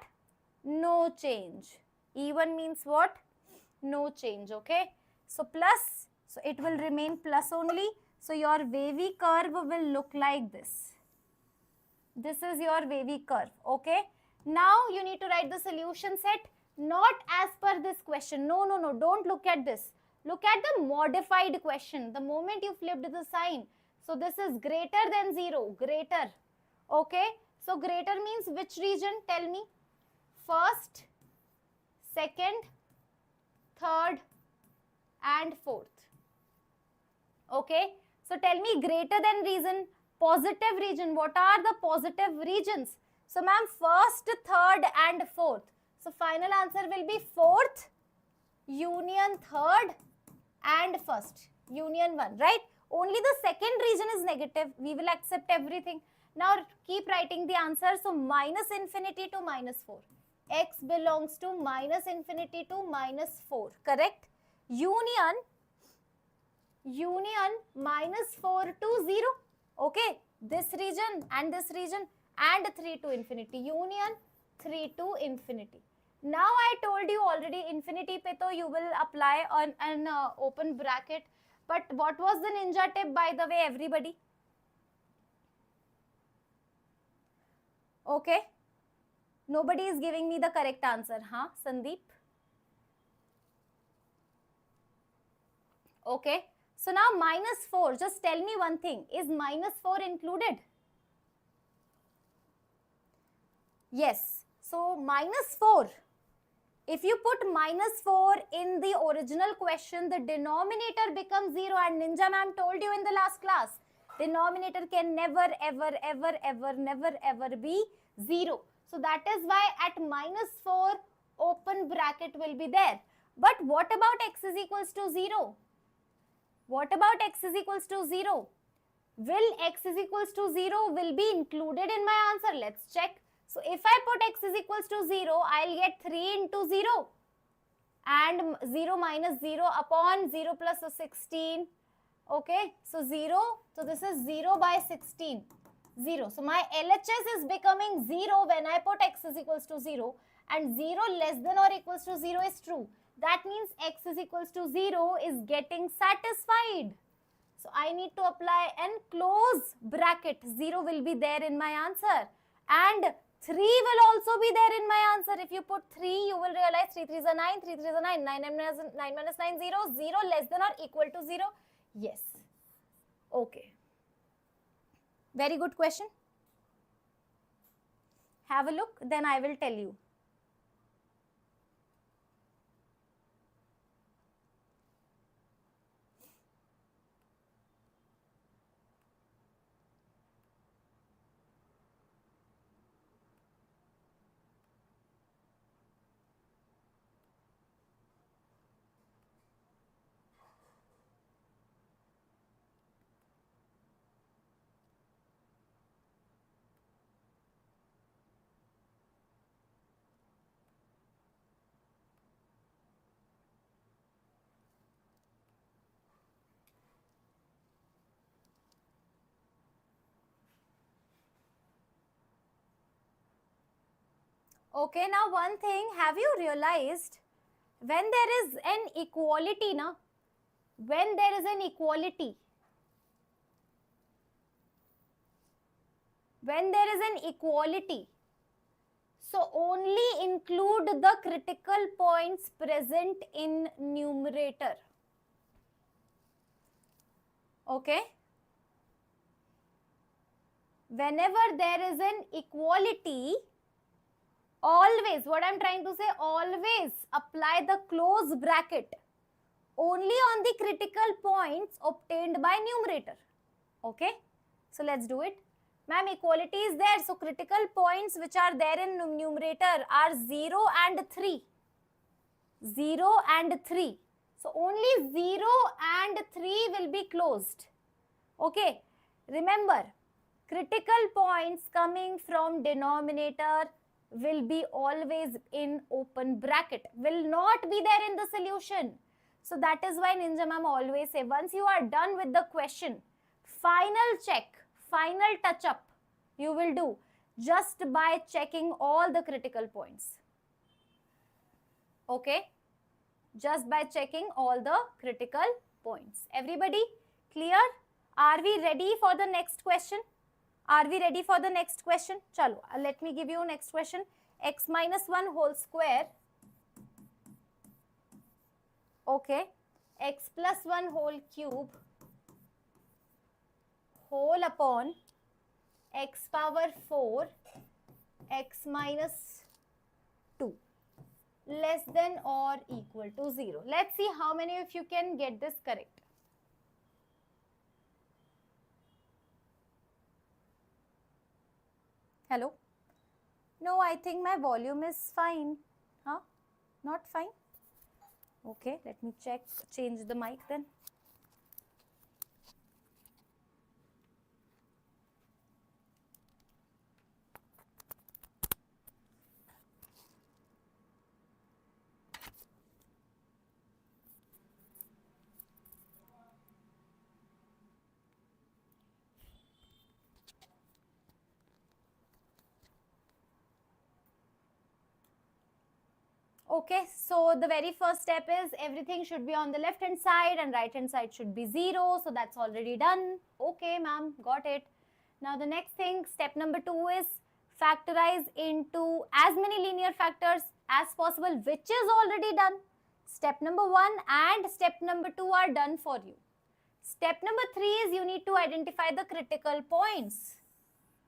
No change. Even means what? No change. Okay. So, plus. So, it will remain plus only. So, your wavy curve will look like this. This is your wavy curve. Okay. Now, you need to write the solution set. Not as per this question. No, no, no. Don't look at this. Look at the modified question. The moment you flipped the sign. So, this is greater than 0. Greater. Okay. So, greater means which region? Tell me. First, second, third and fourth. Okay. So, tell me greater than region, positive region. What are the positive regions? So, ma'am, first, third and fourth. So, final answer will be fourth, union third and first. Union 1, right? Only the second region is negative. We will accept everything. Now, keep writing the answer. So, minus infinity to minus 4. X belongs to minus infinity to minus 4. Correct? Union minus 4 to 0. Okay? This region and 3 to infinity. Union 3 to infinity. Now, I told you already infinity pe to you will apply on an open bracket. But what was the ninja tip, by the way, everybody? Okay. Nobody is giving me the correct answer. Huh, Sandeep? Okay. So now minus 4. Just tell me one thing. Is minus 4 included? Yes. So minus 4. If you put minus 4 in the original question, the denominator becomes 0, and Ninja ma'am told you in the last class, denominator can never, ever be 0. So that is why at minus 4, open bracket will be there. But what about x is equals to 0? What about x is equals to 0? Will x is equals to 0 will be included in my answer? Let's check. So if I put x is equals to 0, I'll get 3 into 0. and 0 minus 0 upon 0 plus 16. Okay, so 0, so this is 0 by 16, 0. So my LHS is becoming 0 when I put x is equals to 0, and 0 less than or equals to 0 is true. That means x is equals to 0 is getting satisfied. So I need to apply an close bracket. 0 will be there in my answer, and 3 will also be there in my answer. If you put 3, you will realize 3 3 is a 9, 3 3 is a 9, 9 minus 9, 0, 0 less than or equal to 0. Yes. Okay. Very good question. Have a look, then I will tell you. Okay, now one thing, have you realized when there is an equality, when there is an equality, so only include the critical points present in numerator. Okay? Whenever there is an equality, always, what I'm trying to say, always apply the close bracket only on the critical points obtained by numerator. Okay? So let's do it. Ma'am, equality is there. So critical points which are there in numerator are 0 and 3. 0 and 3. So only 0 and 3 will be closed. Okay? Remember, critical points coming from denominator will be always in open bracket, will not be there in the solution. So that is why Ninja ma'am always say, once you are done with the question, final check, final touch up you will do just by checking all the critical points. Okay? Just by checking all the critical points. Everybody clear? Are we ready for the next question? Are we ready for the next question? Chalo, let me give you next question. X minus 1 whole square. Okay. X plus 1 whole cube whole upon x power 4 x minus 2 less than or equal to 0. Let's see how many of you can get this correct. Hello? No, I think my volume is fine. Huh? Not fine? Okay, let me check, change the mic then. Okay, so the very first step is everything should be on the left hand side and right hand side should be 0. So that's already done. Okay, ma'am, got it. Now the next thing, step number 2 is factorize into as many linear factors as possible, which is already done. Step number 1 and step number 2 are done for you. Step number 3 is you need to identify the critical points.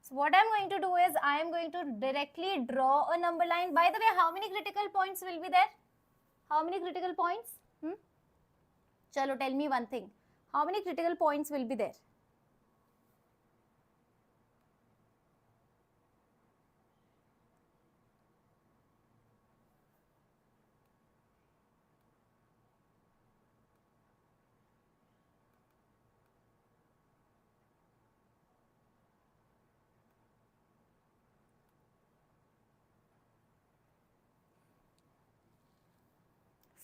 So what I'm going to do is I am going to directly draw a number line. By the way, how many critical points will be there? How many critical points? Chalo, tell me one thing. How many critical points will be there?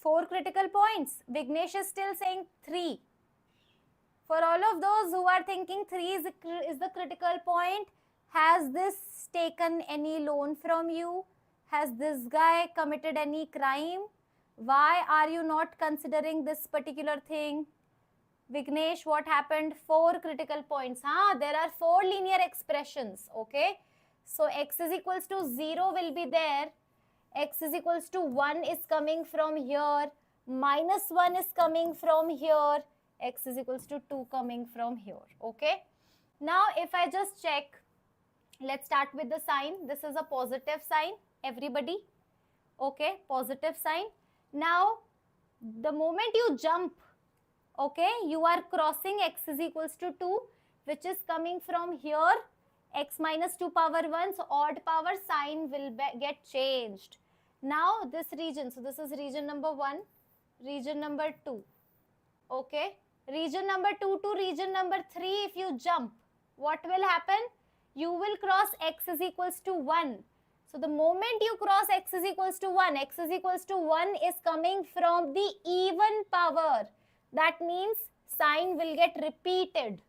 4 critical points. Vignesh is still saying 3. For all of those who are thinking 3 is the critical point, has this taken any loan from you? Has this guy committed any crime? Why are you not considering this particular thing? Vignesh, what happened? 4 critical points. There are 4 linear expressions. Okay. So x is equals to 0 will be there. X is equals to 1 is coming from here. Minus 1 is coming from here. X is equals to 2 coming from here. Okay. Now, if I just check, let's start with the sign. This is a positive sign, everybody. Okay, positive sign. Now, the moment you jump, okay, you are crossing x is equals to 2, which is coming from here, x minus 2 power 1, so odd power sign will get changed. Now, this region, so this is region number 1, region number 2, okay. Region number 2 to region number 3, if you jump, what will happen? You will cross x is equals to 1. So, the moment you cross x is equals to 1, x is equals to 1 is coming from the even power. That means sign will get repeated.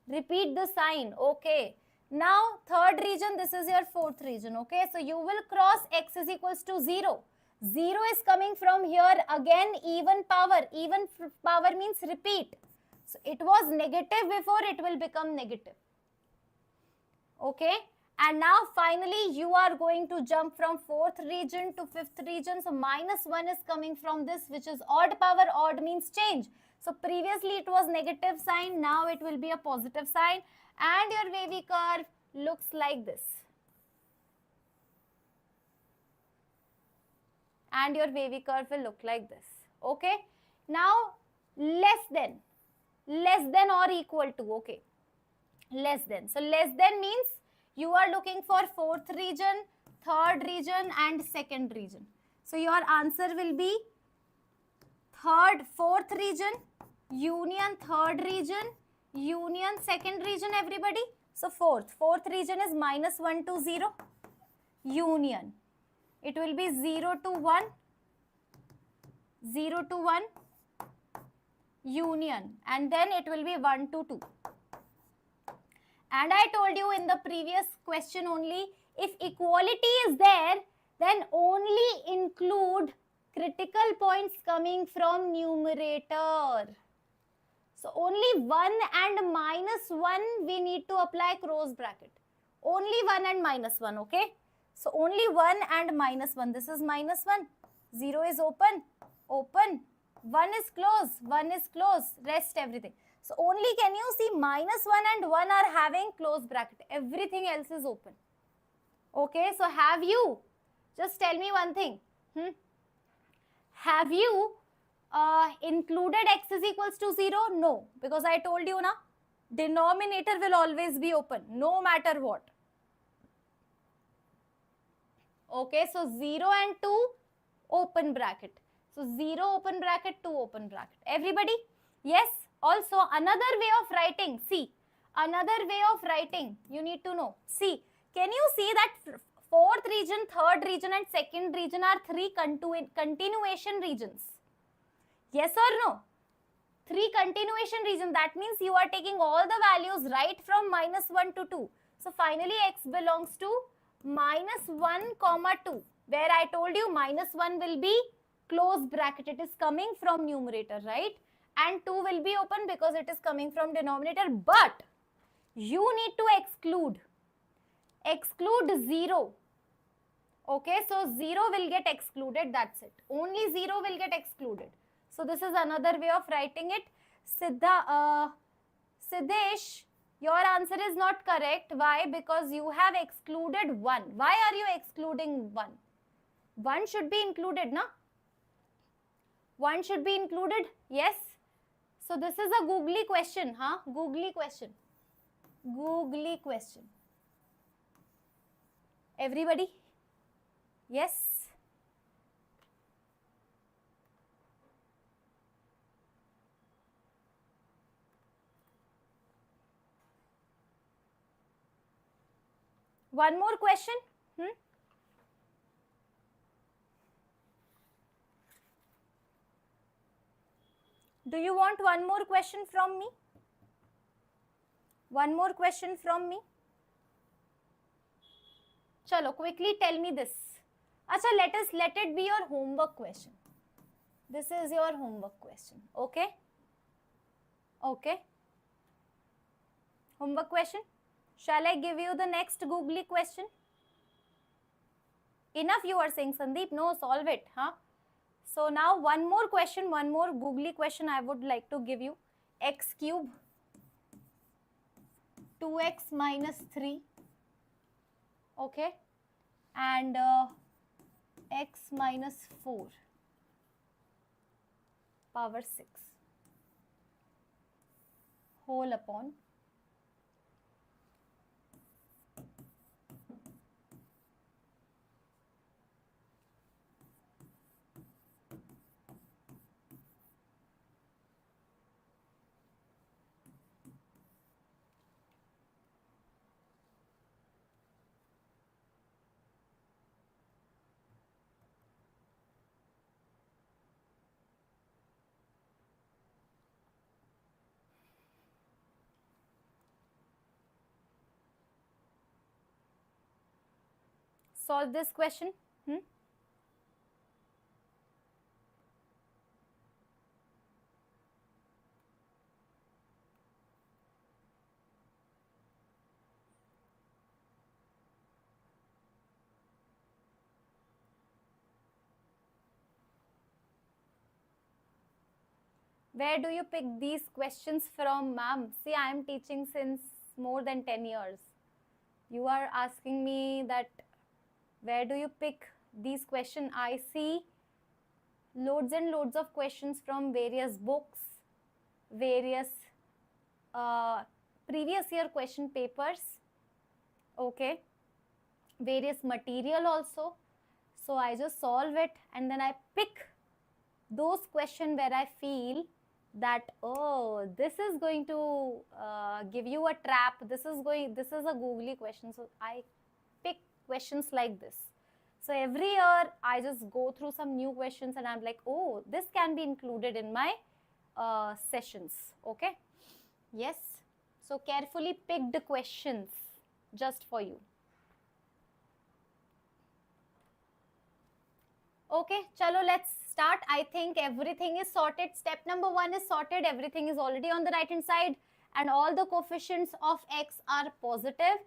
Repeat the sign, okay. Now, third region, this is your fourth region, okay. So, you will cross x is equals to 0. 0 is coming from here, again even power. Even power means repeat. So, it was negative before, it will become negative. Okay. And now finally you are going to jump from fourth region to fifth region. So, minus 1 is coming from this, which is odd power. Odd means change. So, previously it was negative sign. Now it will be a positive sign. And your wavy curve looks like this. And your wavy curve will look like this. Okay. Now, less than or equal to. Okay. Less than. So, less than means you are looking for fourth region, third region and second region. So, your answer will be fourth region, union third region, union second region, everybody. So, fourth region is minus 1 to 0, union. It will be 0 to 1, 0 to 1, union, and then it will be 1 to 2. And I told you in the previous question only, if equality is there, then only include critical points coming from numerator. So, only 1 and minus 1 we need to apply cross bracket. Only 1 and minus 1, okay. So, only 1 and minus 1. This is minus 1. 0 is open, open. 1 is close, 1 is close. Rest everything. So, only can you see minus 1 and 1 are having close bracket. Everything else is open. Okay. So, have you, just tell me one thing. Have you included x is equals to 0? No. Because I told you, na, denominator will always be open, no matter what. Okay, so 0 and 2 open bracket. So 0 open bracket, 2 open bracket. Everybody? Yes. Also another way of writing. See, another way of writing you need to know. See, can you see that fourth region, third region and second region are 3 continuation regions? Yes or no? 3 continuation regions. That means you are taking all the values right from minus 1 to 2. So finally x belongs to minus 1 comma 2, where I told you minus 1 will be close bracket. It is coming from numerator, right? And 2 will be open because it is coming from denominator. But you need to exclude 0. Okay, so 0 will get excluded. That's it. Only 0 will get excluded. So this is another way of writing it. Siddesh, your answer is not correct. Why? Because you have excluded 1. Why are you excluding 1? 1 should be included, na? 1 should be included. Yes. So this is a googly question, huh? Googly question. Googly question. Everybody? Yes. One more question. Do you want one more question from me? One more question from me? Chalo, quickly tell me this. Acha, let it be your homework question. This is your homework question. Okay? Okay. Homework question. Shall I give you the next googly question? Enough you are saying, Sandeep. No, solve it. Huh? So now one more question, one more googly question I would like to give you. X cube 2x minus 3. Okay. And x minus 4 power 6 whole upon solve this question. Where do you pick these questions from, ma'am? See, I am teaching since more than 10 years. You are asking me that where do you pick these questions? I see loads and loads of questions from various books, various previous year question papers, okay, various material also. So I just solve it and then I pick those questions where I feel that, oh, this is going to give you a trap, this is a googly question. So I pick questions like this. So every year I just go through some new questions and I'm like, oh, this can be included in my sessions. Okay. Yes. So carefully picked questions just for you. Okay, chalo, let's start. I think everything is sorted. Step number 1 is sorted. Everything is already on the right hand side and all the coefficients of x are positive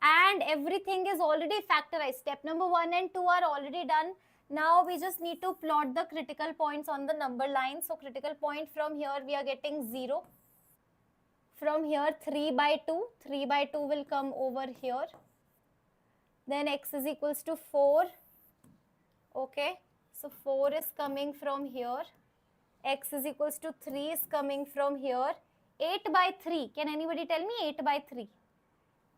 and everything is already factorized. Step number 1 and 2 are already done. Now we just need to plot the critical points on the number line. So critical point from here we are getting 0. From here 3 by 2. 3 by 2 will come over here. Then x is equals to 4. Okay. So 4 is coming from here. X is equals to 3 is coming from here. 8 by 3. Can anybody tell me 8 by 3?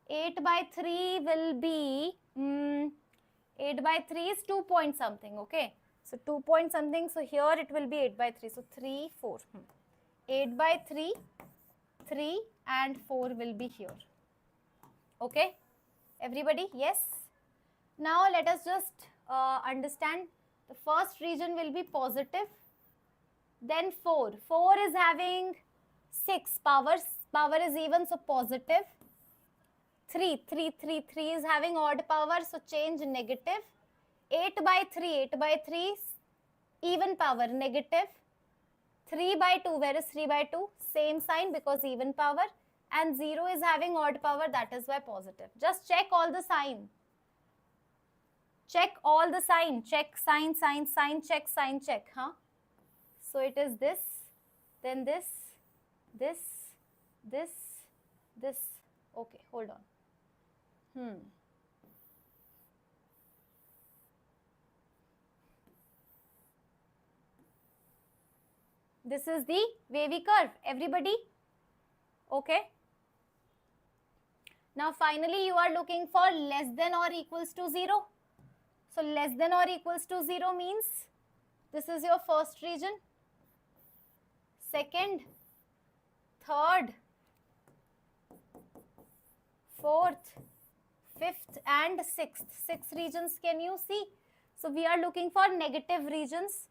8 by 3 will be, 8 by 3 is 2 point something, okay. So 2 point something, so here it will be 8 by 3. So 3, 4. 8 by 3, 3 and 4 will be here. Okay. Everybody, yes. Now let us just understand. The first region will be positive. Then 4. 4 is having 6 powers. Power is even, so positive. 3 is having odd power, so change negative. 8 by 3. 8 by 3 even power, negative. 3 by 2. Where is 3 by 2? Same sign because even power. And 0 is having odd power, that is why positive. Just check all the sign. Check all the sign. Check sign, sign, sign, check, sign, check. Huh? So it is this, then this, this, this, this. Okay, hold on. This is the wavy curve. Everybody? Okay. Now finally you are looking for less than or equals to 0. So less than or equals to 0 means this is your first region, second, third, fourth, fifth and sixth. 6 regions can you see? So we are looking for negative regions.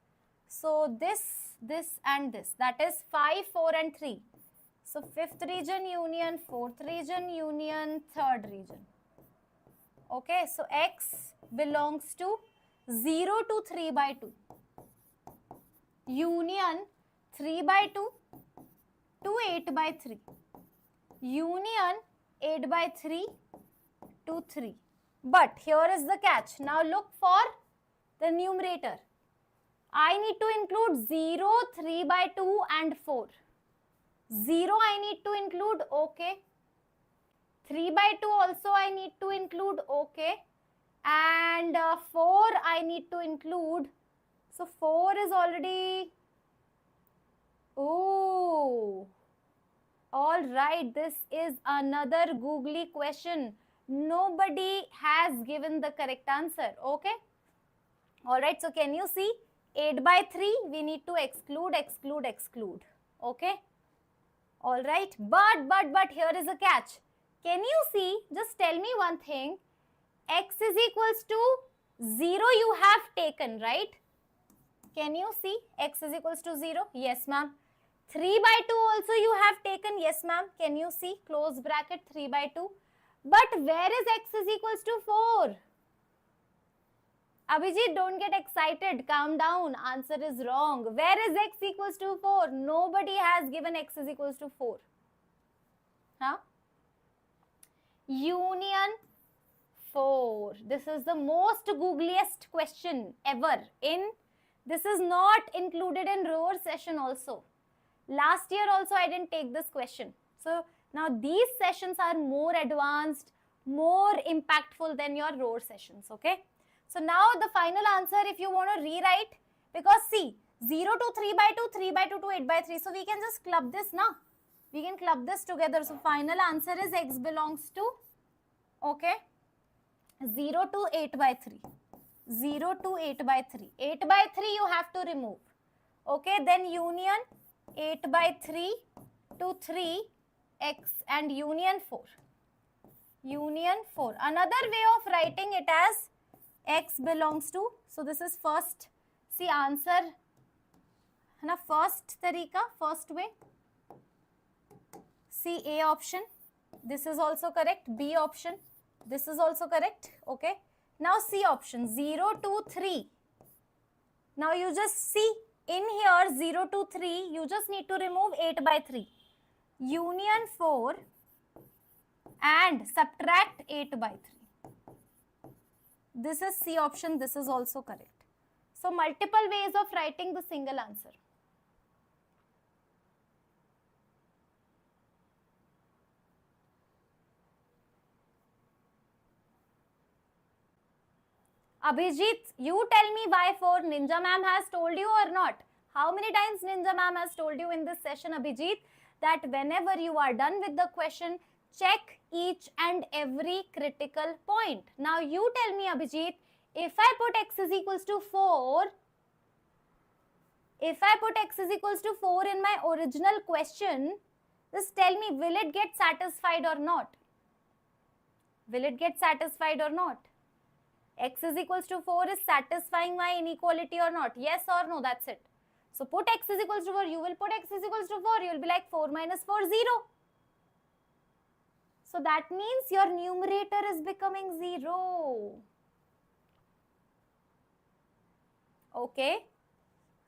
So this this and this. That is 5, 4 and 3. So 5th region union, 4th region union, 3rd region. Okay, so X belongs to 0 to 3 by 2. Union 3 by 2 to 8 by 3. Union 8 by 3 to 3. But here is the catch. Now look for the numerator. I need to include 0, 3 by 2 and 4. 0 I need to include, okay. 3 by 2 also I need to include, okay. And 4 I need to include. So 4 is already, oh, all right, this is another googly question. Nobody has given the correct answer, okay. All right, so can you see 8 by 3, we need to exclude, okay. All right, but here is a catch. Can you see, just tell me one thing, X is equals to 0 you have taken, right? Can you see X is equals to 0? Yes, ma'am. 3 by 2 also you have taken, yes, ma'am. Can you see, close bracket 3 by 2? But where is X is equals to 4? Abhijit, don't get excited. Calm down. Answer is wrong. Where is X equals to 4? Nobody has given X is equals to 4. Huh? Union 4. This is the most googliest question ever. This is not included in roar session also. Last year also I didn't take this question. So now these sessions are more advanced, more impactful than your roar sessions, okay? So now the final answer, if you want to rewrite, because see, 0 to 3 by 2, 3 by 2 to 8 by 3. So we can just club this now. We can club this together. So final answer is X belongs to, okay, 0 to 8 by 3. 0 to 8 by 3. 8 by 3 you have to remove. Okay, then union 8 by 3 to 3 X and union 4. Union 4. Another way of writing it as X belongs to, so this is first, see answer, na first tarika, first way. See A option, this is also correct. B option, this is also correct, okay. Now C option, 0 to 3. Now you just see in here 0 to 3, you just need to remove 8 by 3. Union 4 and subtract 8 by 3. This is C option, this is also correct. So multiple ways of writing the single answer. Abhijit, you tell me why 4. Ninja ma'am has told you or not? How many times Ninja ma'am has told you in this session, Abhijit, that whenever you are done with the question, check each and every critical point. Now you tell me, Abhijit, if I put X is equals to 4, if I put X is equals to 4 in my original question, just tell me, will it get satisfied or not? Will it get satisfied or not? X is equals to 4 is satisfying my inequality or not? Yes or no, that's it. So put X is equals to 4, you will put X is equals to 4, you will be like 4 minus 4, 0. So that means your numerator is becoming 0. Okay.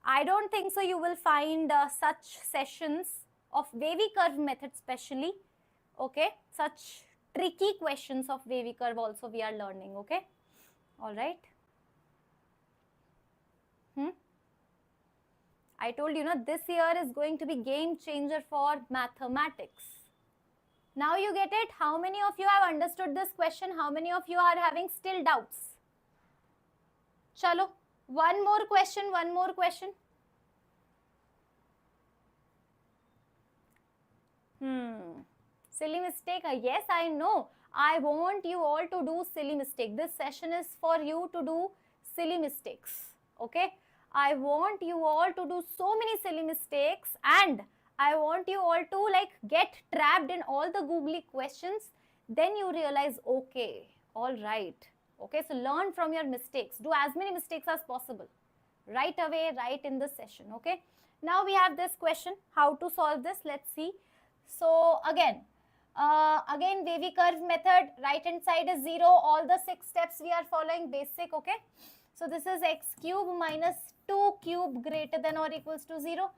I don't think so you will find such sessions of wavy curve method specially. Okay. Such tricky questions of wavy curve also we are learning. Okay. All right. I told you, this year is going to be game changer for mathematics. Now you get it? How many of you have understood this question? How many of you are having still doubts? Chalo, one more question. Silly mistake. Yes, I know. I want you all to do silly mistake. This session is for you to do silly mistakes. Okay? I want you all to do so many silly mistakes, and I want you all to get trapped in all the googly questions. Then you realize, okay, all right. Okay, so learn from your mistakes. Do as many mistakes as possible. Right away, right in the session. Okay. Now we have this question, how to solve this, let's see. So again wavy curve method, right hand side is 0, all the 6 steps we are following basic, okay. So this is x cube minus 2 cube greater than or equals to 0.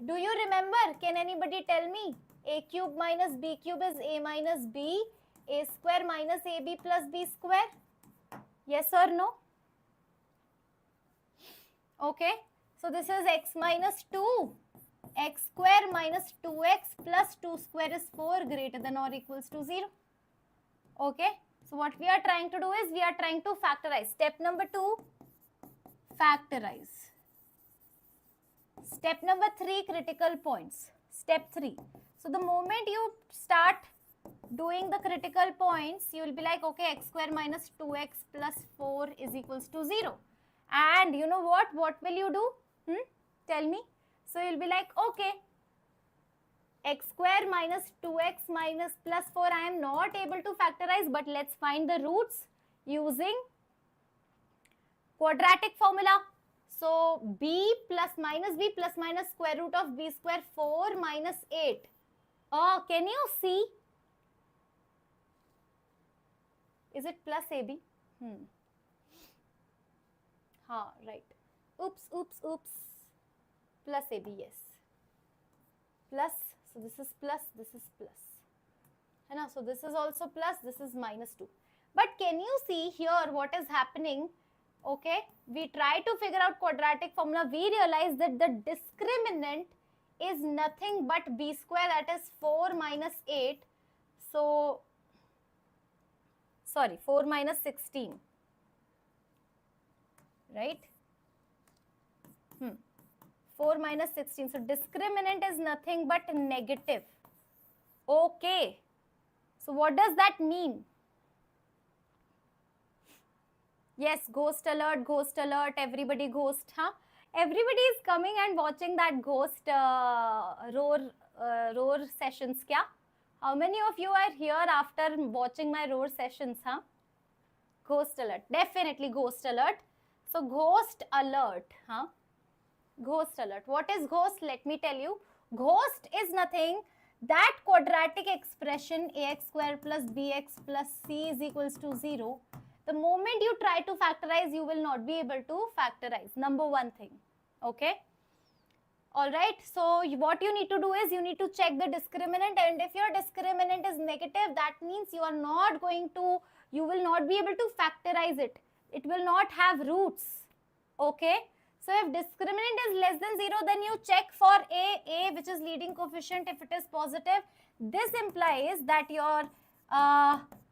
Do you remember? Can anybody tell me? A cube minus b cube is a minus b, a square minus ab plus b square. Yes or no? Okay. So this is x minus 2. X square minus 2x plus 2 square is 4 greater than or equals to 0. Okay. So what we are trying to do is we are trying to factorize. Step number 2, factorize. Step number 3, critical points. Step 3. So the moment you start doing the critical points, you will be like, okay, x square minus 2x plus 4 is equals to 0. And you know what? What will you do? Tell me. So you'll be like, okay, x square minus 2x minus plus 4, I am not able to factorize, but let's find the roots using quadratic formula. So b plus minus square root of b square, 4 minus 8. Can you see? Is it plus ab? Right. Oops. Plus ab, yes. Plus, so this is plus, this is plus. So this is also plus, this is minus 2. But can you see here what is happening? Okay, we try to figure out quadratic formula. We realize that the discriminant is nothing but b square, that is 4 minus 8. So, sorry, 4 minus 16. Right? 4 minus 16. So discriminant is nothing but negative. Okay. So what does that mean? Yes, ghost alert, everybody ghost, huh? Everybody is coming and watching that ghost roar sessions, kya? How many of you are here after watching my roar sessions, huh? Ghost alert, definitely ghost alert. So ghost alert, huh? Ghost alert. What is ghost? Let me tell you. Ghost is nothing that quadratic expression ax square plus bx plus c is equals to 0. The moment you try to factorize, you will not be able to factorize. Number one thing. Okay. Alright. So what you need to do is you need to check the discriminant, and if your discriminant is negative, that means you will not be able to factorize it. It will not have roots. Okay. So if discriminant is less than 0, then you check for a which is leading coefficient. If it is positive, this implies that your,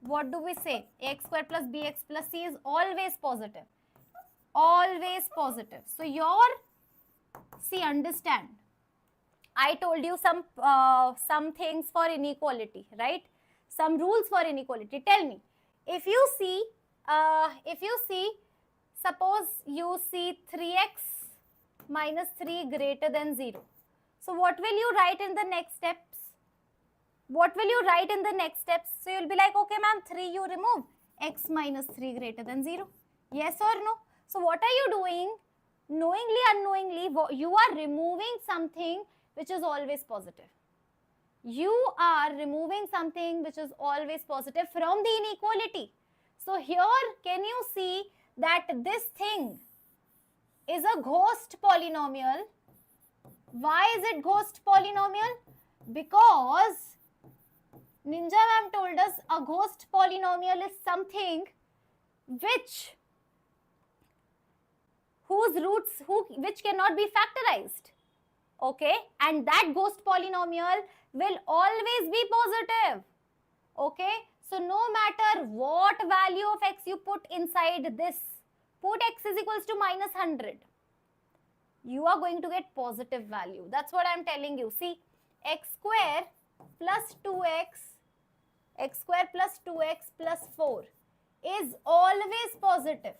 what do we say? Ax square plus bx plus c is always positive. Always positive. So see, understand. I told you some things for inequality, right? Some rules for inequality. Tell me, if you see, suppose you see 3x minus 3 greater than 0. So what will you write in the next steps? What will you write in the next steps? So you'll be like, okay ma'am, 3 you remove, x minus 3 greater than 0. Yes or no? So what are you doing? Knowingly, unknowingly, you are removing something which is always positive. You are removing something which is always positive from the inequality. So here, can you see that this thing is a ghost polynomial? Why is it ghost polynomial? Because Ninja ma'am told us a ghost polynomial is something which cannot be factorized. Okay, and that ghost polynomial will always be positive. Okay, so no matter what value of x you put inside this, put x is equals to minus 100, you are going to get positive value. That's what I'm telling you. See, x square plus 2x plus 4 is always positive.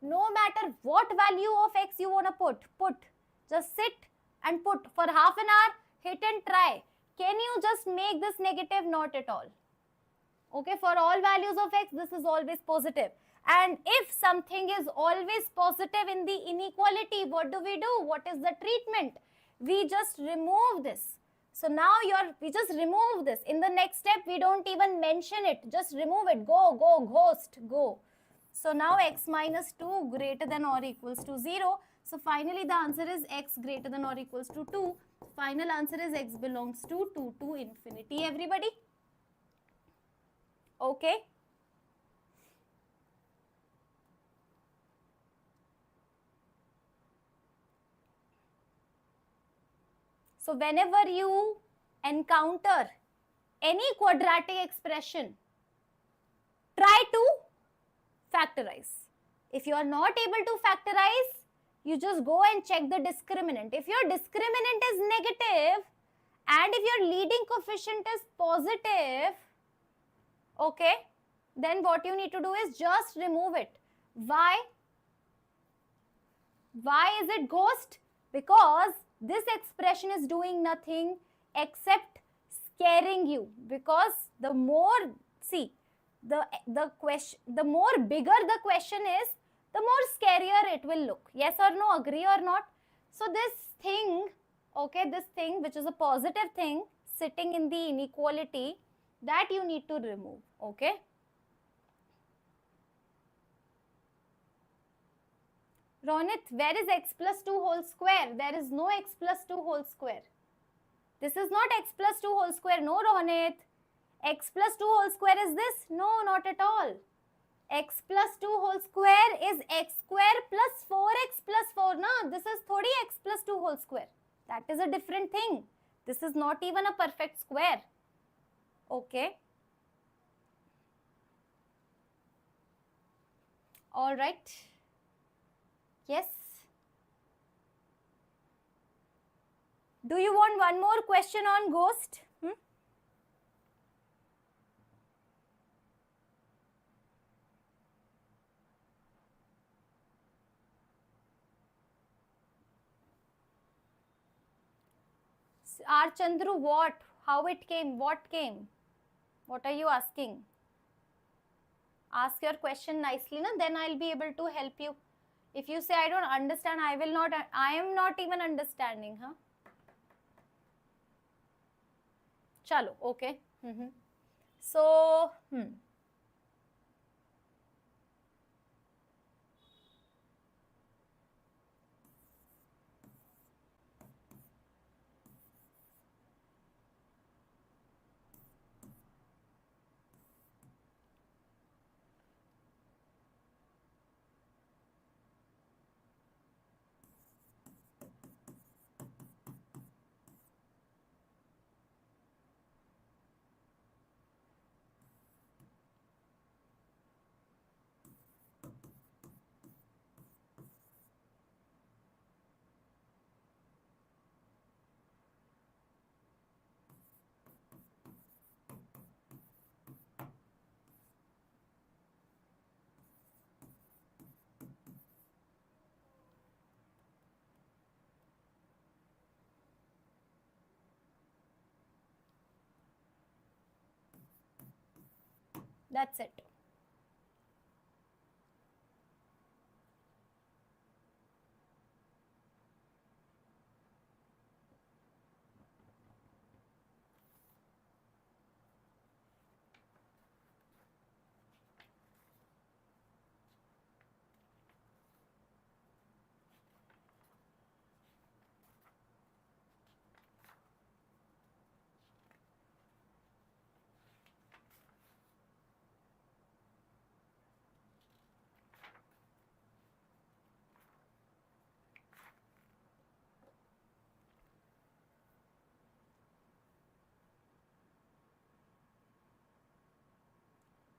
No matter what value of x you want to put. Just sit and put for half an hour, hit and try. Can you just make this negative? Not at all. Okay, for all values of x, this is always positive. And if something is always positive in the inequality, what do we do? What is the treatment? we just remove this. So now we just remove this. In the next step, we don't even mention it. Just remove it. Go, ghost, go. So now x minus 2 greater than or equals to 0. So finally the answer is x greater than or equals to 2. Final answer is x belongs to 2 to infinity, everybody. Okay. So whenever you encounter any quadratic expression, try to factorize. If you are not able to factorize, you just go and check the discriminant. If your discriminant is negative and if your leading coefficient is positive, okay, then what you need to do is just remove it. Why? Why is it ghost? Because this expression is doing nothing except scaring you. Because the more, see, the question, the more bigger the question is, the more scarier it will look. Yes or no? Agree or not? So this thing, okay, this thing which is a positive thing sitting in the inequality, that you need to remove. Okay. Ronit, where is x plus 2 whole square? There is no x plus 2 whole square. This is not x plus 2 whole square. No, Ronit. X plus 2 whole square is this? No, not at all. X plus 2 whole square is x square plus 4x plus 4. No, this is thodi x plus 2 whole square. That is a different thing. This is not even a perfect square. Okay. All right. Yes. Do you want one more question on ghost? R. Chandru, what? How it came? What came? What are you asking? Ask your question nicely, na? Then I'll be able to help you. If you say I don't understand, I am not even understanding, huh? Chalo, okay. So, that's it.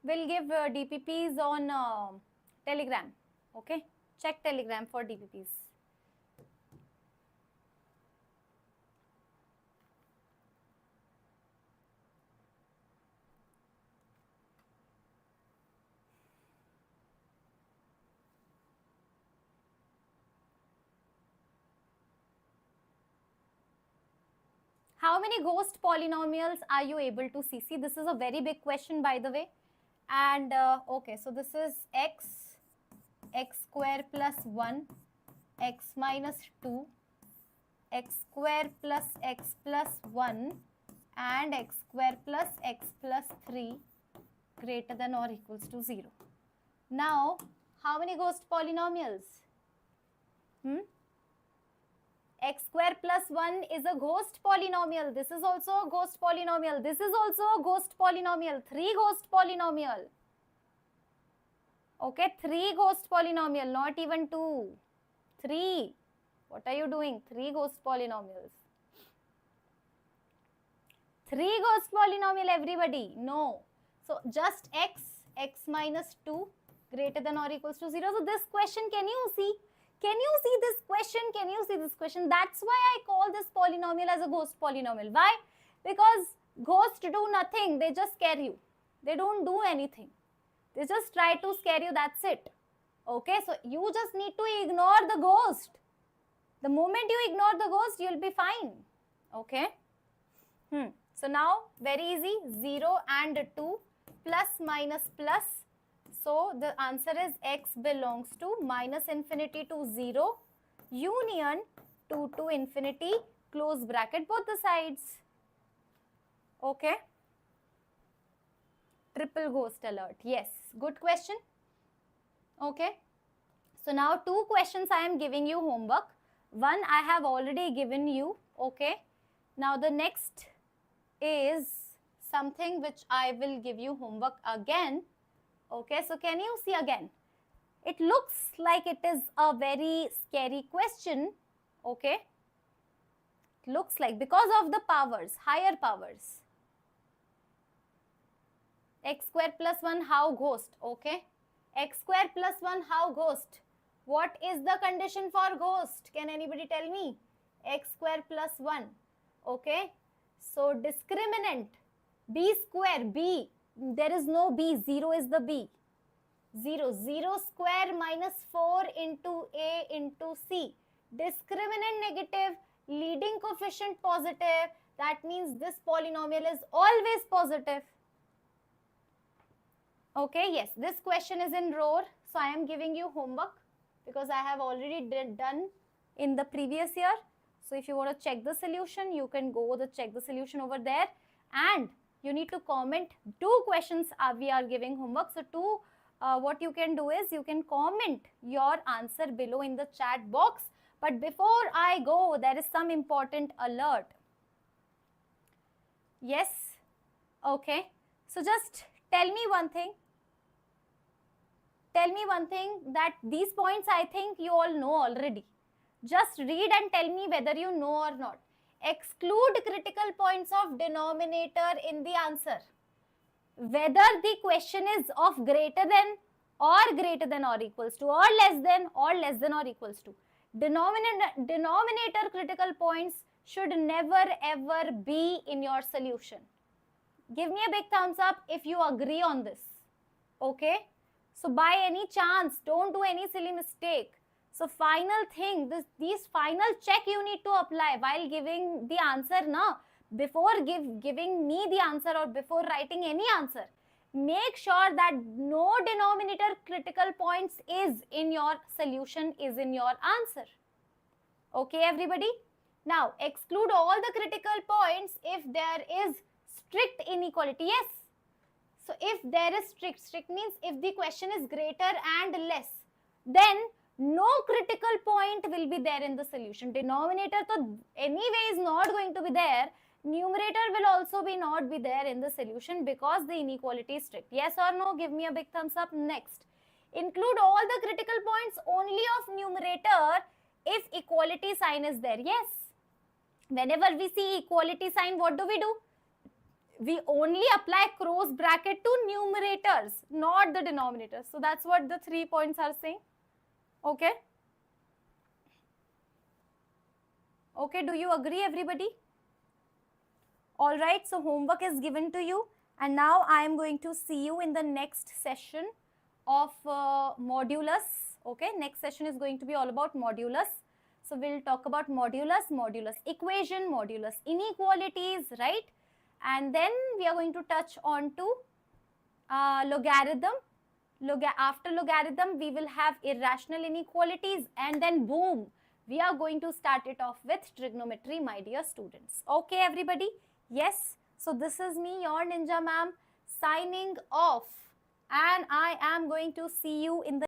We'll give DPPs on Telegram. Okay. Check Telegram for DPPs. How many ghost polynomials are you able to see? See, this is a very big question, by the way. And okay, so this is x square plus 1, x minus 2, x square plus x plus 1 and x square plus x plus 3 greater than or equals to 0. Now, how many ghost polynomials? X square plus 1 is a ghost polynomial. This is also a ghost polynomial. This is also a ghost polynomial. 3 ghost polynomial. Okay, 3 ghost polynomial, not even 2. 3. What are you doing? 3 ghost polynomials. 3 ghost polynomial, everybody. No. So, just x minus 2 greater than or equals to 0. So, this question, can you see? Can you see this question? Can you see this question? That's why I call this polynomial as a ghost polynomial. Why? Because ghosts do nothing. They just scare you. They don't do anything. They just try to scare you. That's it. Okay, so you just need to ignore the ghost. The moment you ignore the ghost, you'll be fine. Okay. So now, very easy. 0 and 2 plus minus plus. So the answer is x belongs to minus infinity to 0 union 2 to infinity, close bracket, both the sides. Okay. Triple ghost alert. Yes, good question. Okay. So now 2 questions I am giving you homework. One I have already given you. Okay. Now the next is something which I will give you homework again. Okay, so can you see again? It looks like it is a very scary question. Okay, it looks like because of the powers, higher powers. X square plus 1, how ghost? Okay, x square plus 1, how ghost? What is the condition for ghost? Can anybody tell me? X square plus 1. Okay, so discriminant b square, b, there is no b, 0 is the b. 0 square minus 4 into a into c. Discriminant negative, leading coefficient positive. That means this polynomial is always positive. Okay, yes, this question is in ROAR. So I am giving you homework because I have already done in the previous year. So if you want to check the solution, you can go check the solution over there. And you need to comment 2 questions we are giving homework. So what you can do is you can comment your answer below in the chat box. But before I go, there is some important alert. Yes? Okay. So just tell me one thing. Tell me one thing, that these points I think you all know already. Just read and tell me whether you know or not. Exclude critical points of denominator in the answer. Whether the question is of greater than or equals to, or less than or equals to. Denominator critical points should never ever be in your solution. Give me a big thumbs up if you agree on this. Okay. So by any chance, don't do any silly mistake. So final thing, these final check you need to apply while giving the answer now. Before giving me the answer or before writing any answer, make sure that no denominator critical points is in your solution, is in your answer. Okay, everybody? Now, exclude all the critical points if there is strict inequality. Yes. So, if there is strict means if the question is greater and less, then no critical point will be there in the solution. Denominator so anyway is not going to be there. Numerator will also not be there in the solution because the inequality is strict. Yes or no? Give me a big thumbs up. Next. Include all the critical points only of numerator if equality sign is there. Yes. Whenever we see equality sign, what do? We only apply cross bracket to numerators, not the denominators. So that's what the 3 points are saying. Okay. Okay, do you agree, everybody? All right, so homework is given to you. And now I am going to see you in the next session of modulus. Okay, next session is going to be all about modulus. So we'll talk about modulus equation, modulus inequalities, right? And then we are going to touch on to logarithm. After logarithm, we will have irrational inequalities, and then boom, we are going to start it off with trigonometry, my dear students. Okay, everybody? Yes. So this is me, your Ninja ma'am, signing off. And I am going to see you in the